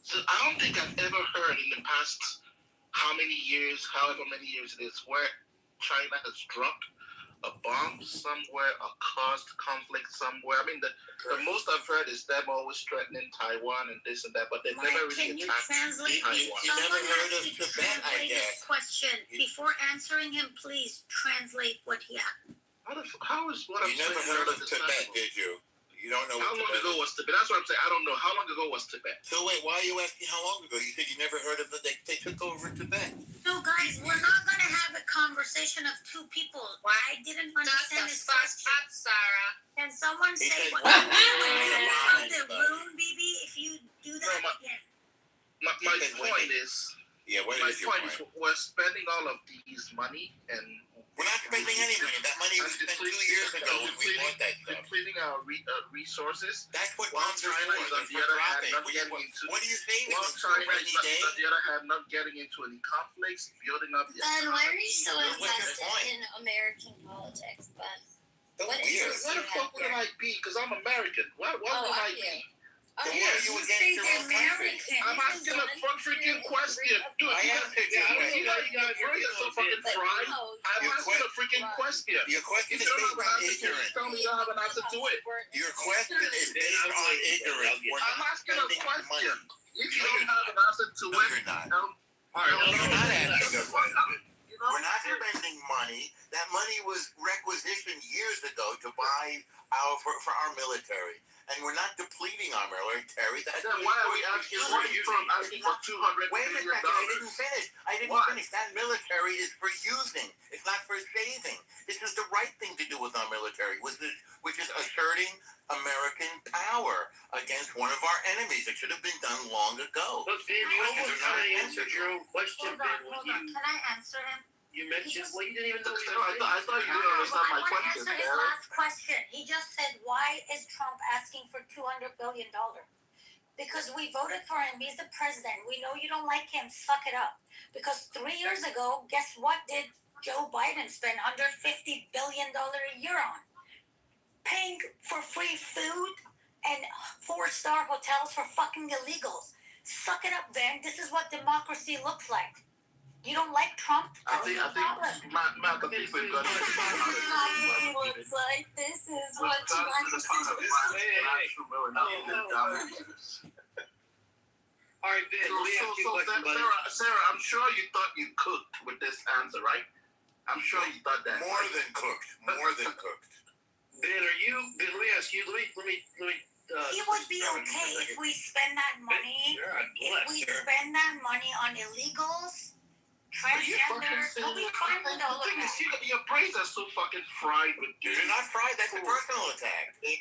So I don't think I've ever heard in the past however many years it is, where China has dropped a bomb somewhere or caused conflict somewhere. I mean, the most I've heard is them always threatening Taiwan and this and that, but they've never really attacked Taiwan. You never heard of Tibet, I guess. Question. Before answering him, please translate what he asked. How is what I'm saying? You never heard of Tibet, did you? You don't know how long ago was Tibet? That's what I'm saying. I don't know. How long ago was Tibet? So wait, why are you asking how long ago? You said you never heard of it. They took over Tibet. No, guys, we're not going to have a conversation of two people. I didn't understand his question. Up, Sarah. Can someone He say said, what? "Why From the room, BB, if you do that again. My point is, we're spending all of these money and we're not spending any money. That money was spent 2 years ago when we bought that stuff. Depleting our resources. That's what While China is on the other hand not getting into. What are you saying? While China is on the other hand not getting into any conflicts, building up. Ben, why are you so invested in American politics, Ben? What weird. Why the fuck would I be? Because I'm American. Why would I be? Then why are you against your own country? I'm asking a freaking question. Dude, I answered your question. You guys are so fucking fried. I'm asking a freaking question. Your question is based on ignorance. Tell me you don't have an answer to it. Your question is based on ignorance. I'm asking a question. If you don't have an answer to it, you're not. All right, You're not asking a question. We're not spending money. That money was requisitioned years ago to buy for our military. And we're not depleting our military. Then why are we asking for $200 Wait a million? second, I didn't finish. That military is for using. It's not for saving. This is the right thing to do with our military, which is asserting American power against one of our enemies. It should have been done long ago. But Ben, you almost kind of answered your own question, Ben. Hold on. Can I answer him? You mentioned, well, you didn't even know. I thought you didn't understand my question. Answer his last question. He just said, why is Trump asking for $200 billion? Because we voted for him. He's the president. We know you don't like him. Suck it up. Because 3 years ago, guess what did Joe Biden spend $150 billion a year on? Paying for free food and 4-star hotels for fucking illegals. Suck it up, Ben. This is what democracy looks like. You don't like Trump? That's the problem. Matt, the people are going to looks like this is what democracy All right, Ben, let me ask you a question, buddy. Sarah, I'm sure you thought you cooked with this answer, right? I'm sure you thought that. More than cooked. Ben, Ben, let me ask you, let me It would be okay if we spend that money. If we spend that money on illegals, transgender, we'll be fine with all of that. Your brains are so fucking fried with this. You're not fried. That's a personal attack. I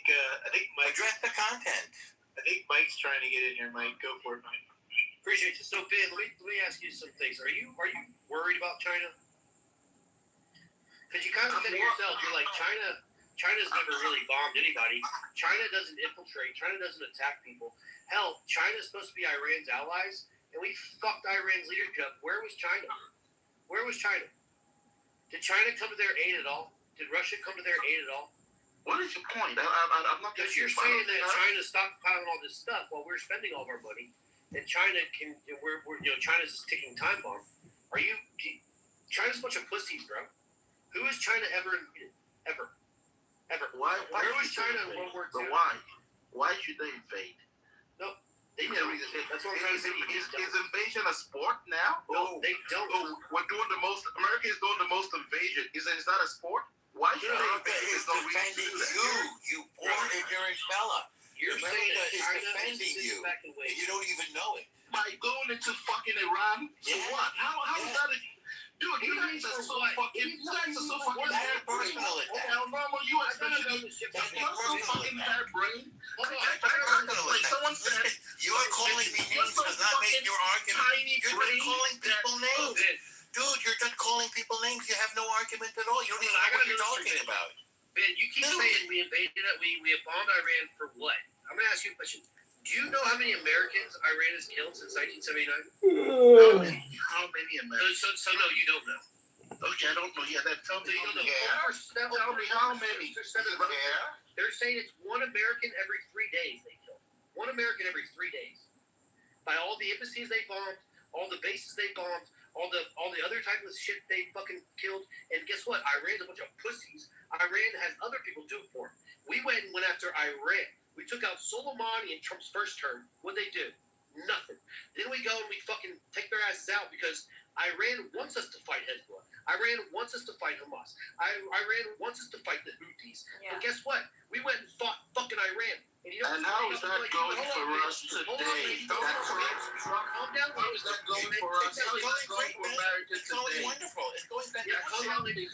think Mike. Address the content. I think Mike's trying to get in here. Mike, go for it, Mike. Appreciate you. So Ben, let me ask you some things. Are you worried about China? Because you kind of said to yourself, you're like China's never really bombed anybody. China doesn't infiltrate. China doesn't attack people. Hell, China's supposed to be Iran's allies, and we fucked Iran's leadership. Where was China? Where was China? Did China come to their aid at all? Did Russia come to their aid at all? What is your point? I'm not. Because you're saying that China's stockpiling all this stuff while we're spending all of our money, and China China's this ticking time bomb. China's a bunch of pussies, bro. Who has China ever invaded? Ever? Why Where was China in World War II? Why should they invade? No, they do. That's what I'm trying to say. Is invasion a sport now? No, they don't. We're doing the most. America is doing the most invasion. Is that a sport? Why should they invade? It's defending you poor ignorant fella. You're saying that China is defending you, and you don't even know it. By going into fucking Iran? So what? How is that? Dude, you guys are so fucking. harebrained. How normal you expect to be? You're so fucking harebrained. Someone said You're calling me names does not make your argument. You're just calling people names. Dude, you're just calling people names. You have no argument at all. You don't even know what you're talking about. Ben, you keep saying we invaded it, we bombed Iran for what? I'm going to ask you a question. Do you know how many Americans Iran has killed since 1979? How many Americans? So no, you don't know. Okay, I don't know. Yeah, that tells me. You don't know. Tell me how many. They're saying it's one American every 3 days they kill. One American every 3 days. By all the embassies they bombed, all the bases they bombed, all the other type of shit they fucking killed. And guess what? Iran's a bunch of pussies. Iran has other people do it for them. We went after Iran. We took out Soleimani in Trump's first term. What'd they do? Nothing. Then we go and we fucking take their asses out because Iran wants us to fight Hezbollah. Iran wants us to fight Hamas. Iran wants us to fight the Houthis. Yeah. But guess what? We went and fought fucking Iran. And you know And how is that going for us today? Calm down. How is that going for us? How is that going for America It's going today? wonderful. It's going Yeah, calm down, lady.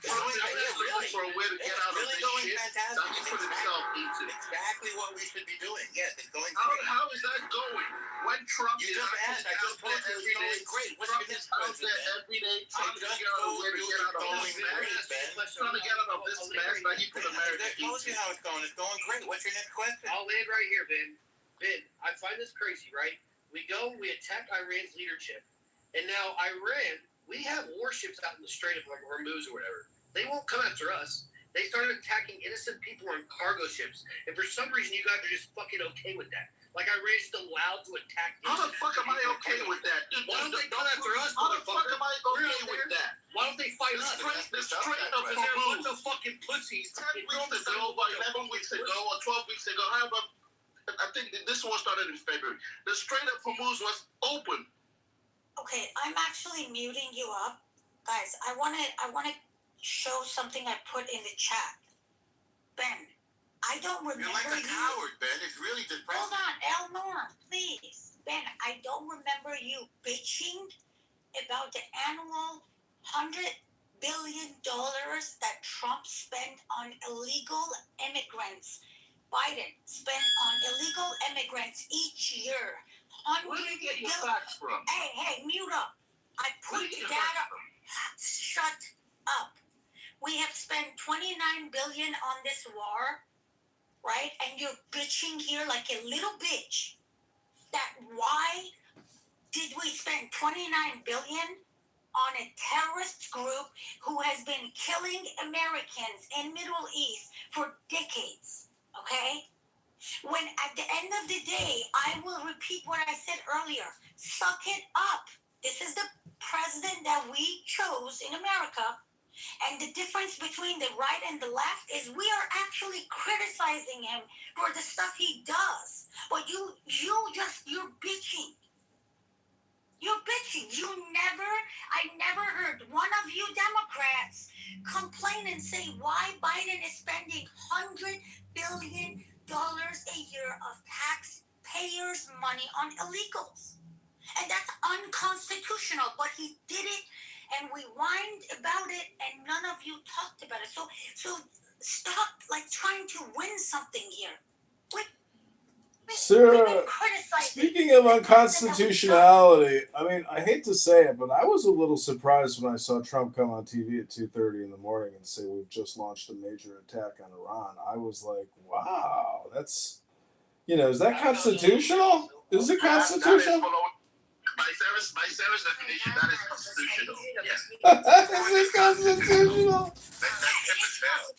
We're looking for a way to get out of really this going shit. fantastic. That's what itself needs it. Exactly what we should be doing. Yes, it's going How, great. how is that going? When Trump You is just out asked. I just told you it's going great. What's Trump your is next out question, there Ben? every day I trying to just figure out a told way to you get out it's of going this great, mess. Ben. Trying to get out of this mess that he put I America just told you into. how it's going. It's going great. What's your next question? I'll land right here, Ben. Ben, I find this crazy, right? We go and we attack Iran's leadership. And now Iran, we have warships out in the Strait of Hormuz or whatever. They won't come after us. They started attacking innocent people on cargo ships. And for some reason, you guys are just fucking okay with that. Like Iran's just allowed to attack How the innocent fuck am I people on okay cargo with that? Why don't they come after us, How the fuck motherfucker? am I We're okay out with there. that? Why don't they fight us? The Strait of Because they're a bunch Hormuz. of fucking pussies. 10 weeks ago, or 11 weeks ago, or 12 weeks ago, however, I think this one started in February. The Strait of Hormuz was open. Okay, I'm actually muting you up. Guys, I wanna show something I put in the chat. Ben, I don't remember You're like a you. coward, Ben. It's really Hold depressing. on, Elnor, please. Ben, I don't remember you bitching about the annual $100 billion that Trump spent on illegal immigrants. Biden spent on illegal immigrants each year. Where do you get your facts from? Hey, mute up. I put the data. Shut up. We have spent $29 billion on this war, right? And you're bitching here like a little bitch. That why did we spend $29 billion on a terrorist group who has been killing Americans in Middle East for decades? Okay? When at the end of the day, I will repeat what I said earlier. Suck it up. This is the president that we chose in America. And the difference between the right and the left is we are actually criticizing him for the stuff he does. But you're bitching. You're bitching. I never heard one of you Democrats complain and say why Biden is spending $100 billion a year of taxpayers' money on illegals. And that's unconstitutional, but he did it, and we whined about it, and none of you talked about it. So stop trying to win something here. Sarah, speaking of unconstitutionality, I mean, I hate to say it, but I was a little surprised when I saw Trump come on TV at 2:30 in the morning and say we've just launched a major attack on Iran. I was like, wow, that's, is that constitutional? Is it constitutional? By Sarah's definition, that is constitutional. Is it constitutional?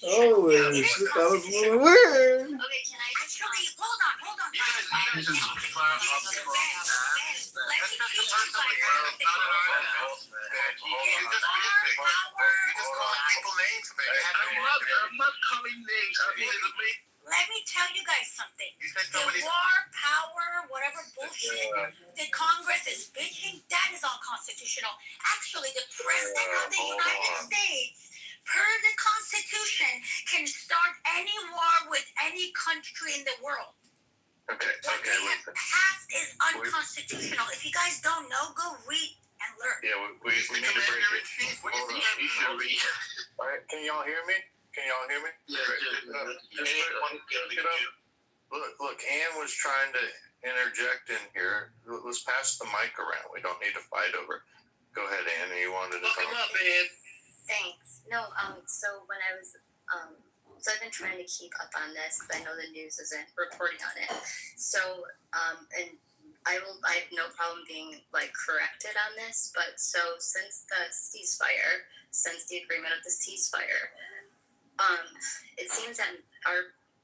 Holy shit, that was a little weird. Okay, can I actually hold on. You guys just fire up the That's just the person You're just calling people names, man. I'm not calling names. Let me tell you guys something. The war, power, whatever bullshit the Congress is bitching, that is unconstitutional. Actually, the President of the United States, per the Constitution, can start any war with any country in the world. Okay, What they have passed is unconstitutional. If you guys don't know, go read and learn. Yeah, we need to break it. Hold on. You should read. All right, can y'all hear me? Yeah. Look, Ann was trying to interject in here. Let's pass the mic around. We don't need to fight over. Go ahead, Ann. You wanted to Fuck talk. him up, Ann. Thanks. No, so when I was, so I've been trying to keep up on this because I know the news isn't reporting on it. So, and I have no problem being like corrected on this, but so since the ceasefire, since the agreement of the ceasefire, it seems that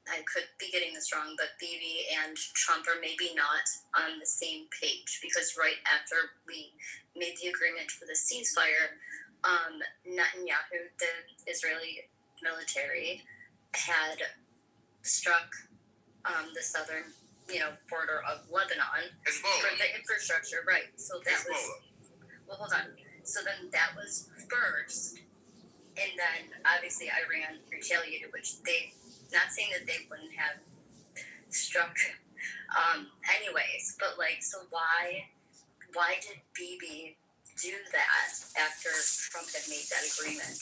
I could be getting this wrong, but Bibi and Trump are maybe not on the same page because right after we made the agreement for the ceasefire, Netanyahu, the Israeli military, had struck the southern, border of Lebanon for the infrastructure. Right. So that was. Well, hold on. So then that was first, and then obviously Iran retaliated, which they. Not saying that they wouldn't have struck anyways, but so why did Bibi do that after Trump had made that agreement?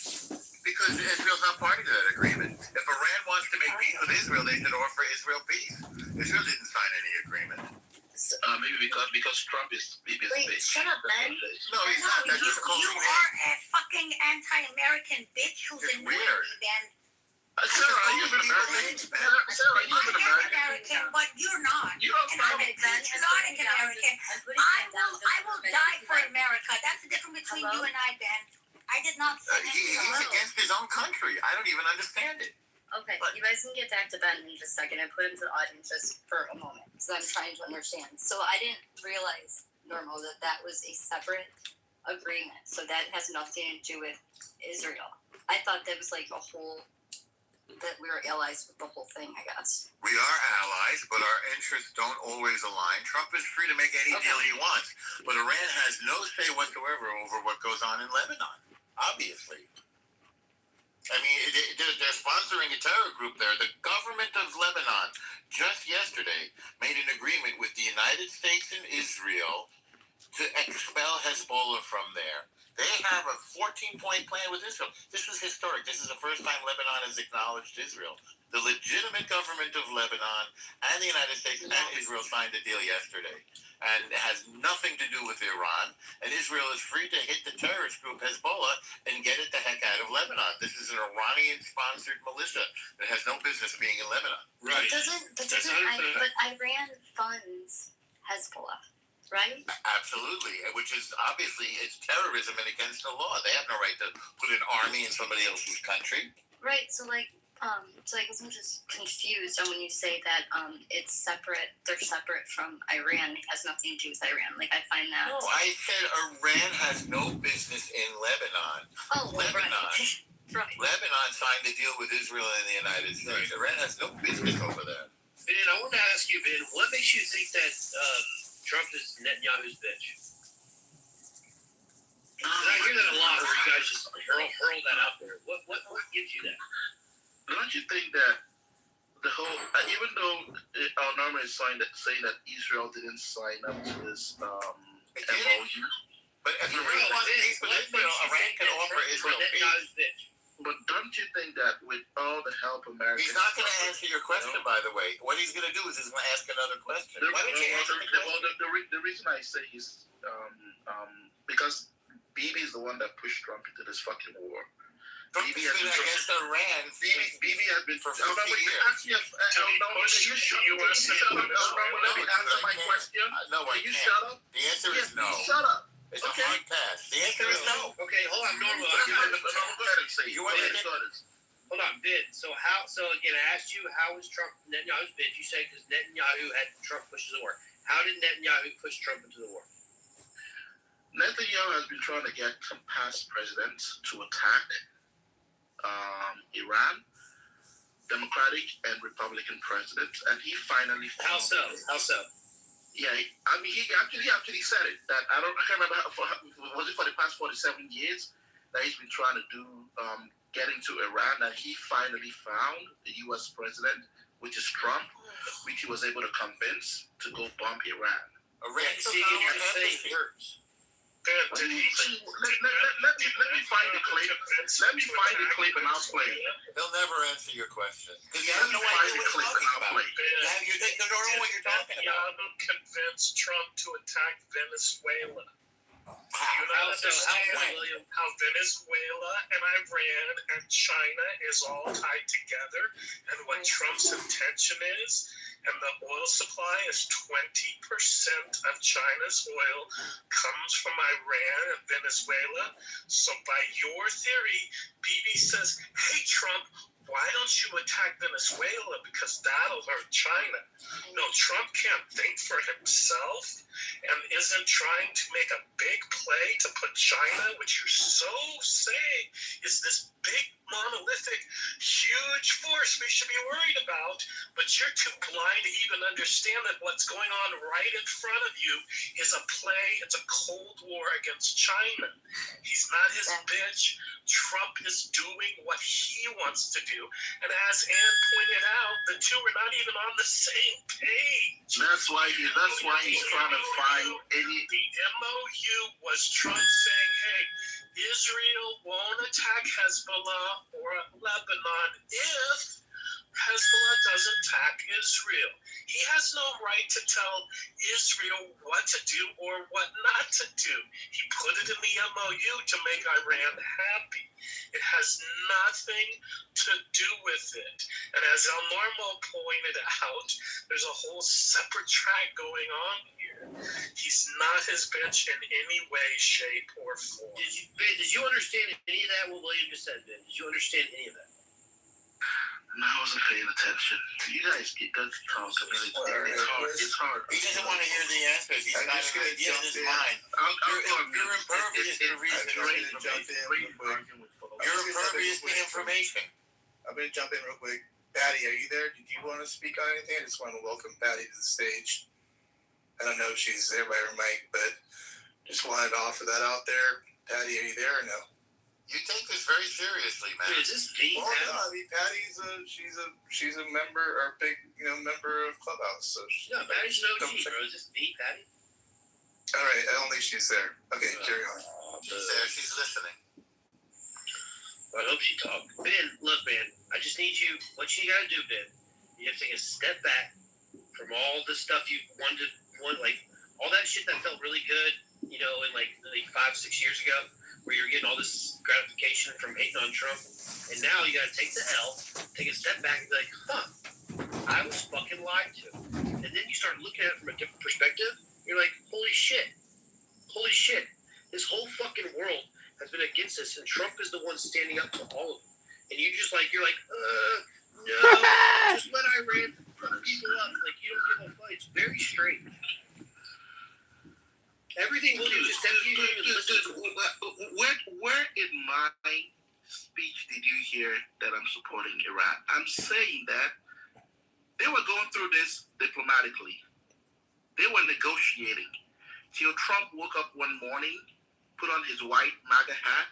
Because Israel's not part of that agreement. If Iran wants to make peace with Israel, they should offer Israel peace. Israel didn't sign any agreement. Maybe because Trump is Bibi's Wait, bitch. shut up, Ben. No, he's not. That's just calling You him are a fucking anti-American bitch who's It's annoying weird. me, Ben. Sarah, are you an American? Sarah, are you an I'm American? American, but you're not. You don't And I'm sound an exotic American. I will die for America. That's the difference between you and I, Ben. I did not say He's against his own country. I don't even understand it. Okay, you guys can get back to Ben in just a second. I put him to the audience just for a moment because I'm trying to understand. So I didn't realize, Normo, that was a separate agreement. So that has nothing to do with Israel. I thought that was a whole, that we were allies with the whole thing, I guess. We are allies, but our interests don't always align. Trump is free to make any deal he wants, but Iran has no say whatsoever over what goes on in Lebanon, obviously. I mean, they're sponsoring a terror group there. The government of Lebanon just yesterday made an agreement with the United States and Israel to expel Hezbollah from there. They have a 14-point plan with Israel. This was historic. This is the first time Lebanon has acknowledged Israel. The legitimate government of Lebanon and the United States and Israel signed a deal yesterday. And it has nothing to do with Iran. And Israel is free to hit the terrorist group Hezbollah and get it the heck out of Lebanon. This is an Iranian-sponsored militia that has no business being in Lebanon. Right. But Iran funds Hezbollah. Right? Absolutely, which is obviously it's terrorism and against the law. They have no right to put an army in somebody else's country. Right. So I guess I'm just confused on when you say that it's separate. They're separate from Iran. It has nothing to do with Iran. I find that. No, I said Iran has no business in Lebanon. Oh, well, Lebanon. Right. Lebanon signed the deal with Israel and the United States. Iran has no business over there. Ben, I want to ask you, Ben, what makes you think that Trump is Netanyahu's bitch? I hear that a lot where you guys just hurl that out there. What gives you that? Don't you think that the whole, even though our norm is saying that Israel didn't sign up to this MOU, but if Iran wants peace with Israel, Iran can offer Israel peace. But don't you think that with all the help Americans... He's not going to answer your question, by the way. What he's going to do is he's going to ask another question. Why don't you answer the question? The reason I say is because Bibi is the one that pushed Trump into this fucking war. Trump has been against Iran. Bibi has been for 50 years. Actually, let me answer my question. No, I Can you can't. shut up? The answer is no. Shut up. It's a hard pass. The answer is no. Okay, hold on, Norma. You want to get Hold on, Ben. So again, I asked you, how was Trump Netanyahu's bitch? You say because Netanyahu had Trump push the war. How did Netanyahu push Trump into the war? Netanyahu has been trying to get some past presidents to attack Iran, Democratic and Republican presidents, and he finally How so? Yeah, I mean, he actually said it. That I can't remember. Was it for the past 47 years that he's been trying to do getting to Iran? That he finally found the U.S. president, which is Trump, which he was able to convince to go bomb Iran. Iran See, in your saying words. Let me find the clip. Let me find the clip and I'll play it. He'll never answer your question. Because you Let have me no find idea the what clip you're and talking I'll about. play it. You don't know what you're talking about. Netanyahu convinced Trump to attack Venezuela. How? You not understand how Venezuela and Iran and China is all tied together, and what Trump's intention is, and the oil supply is 20% of China's oil comes from Iran and Venezuela. So by your theory, Bibi says, hey Trump, why don't you attack Venezuela because that'll hurt China? No, Trump can't think for himself and isn't trying to make a big play to put China, which you're so saying is this big monolithic huge force we should be worried about, but you're too blind to even understand that what's going on right in front of you is a play, it's a Cold War against China. He's not his bitch. Trump is doing what he wants to do. And as Ann pointed out, the two are not even on the same page. That's why he's trying to find any. The MOU was Trump saying, hey, Israel won't attack Hezbollah or Lebanon if Hezbollah doesn't attack Israel. He has no right to tell Israel what to do or what not to do. He put it in the MOU to make Iran happy. It has nothing to do with it. And as El Normo pointed out, there's a whole separate track going on here. He's not his bitch in any way, shape, or form. Did you understand any of that, what William just said, Ben? Did you understand any of that? No, I wasn't paying attention. You guys get good talk. It's hard. He doesn't want to hear the answers. He's got an idea in his mind. You're impervious to reason. You're impervious to information. I'm going to jump in real quick. Patty, are you there? Did you want to speak on anything? I just want to welcome Patty to the stage. I don't know if she's there by her mic, but just wanted to offer that out there. Patty, are you there or no? You take this very seriously, man. Wait, is this Pete? Well, no, I mean Patty's she's a member or big member of Clubhouse. So No, Patty's no G, bro. Is this Pete, Patty? All right, I don't think she's there. Okay, carry on. She's there. She's listening. Well, I hope she talked. Ben, look, man. I just need you. What you gotta do, Ben? You have to take a step back from all the stuff you wanted, like all that shit that felt really good, in like 5-6 years ago, where you're getting all this gratification from hating on Trump, and now you gotta take the L, take a step back, and be like, I was fucking lied to. And then you start looking at it from a different perspective. You're like, holy shit, this whole fucking world has been against us, and Trump is the one standing up to all of them. And you're like, no, just let Iran put people up. Like, you don't give a fuck. It's very strange. Everything William just said, you didn't even listen to. Where in my speech did you hear that I'm supporting Iran? I'm saying that they were going through this diplomatically. They were negotiating till Trump woke up one morning, put on his white MAGA hat,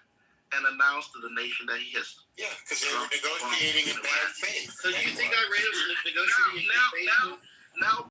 and announced to the nation that he has. Yeah, because they were negotiating in bad faith. So do you think Iran was negotiating in bad faith? Now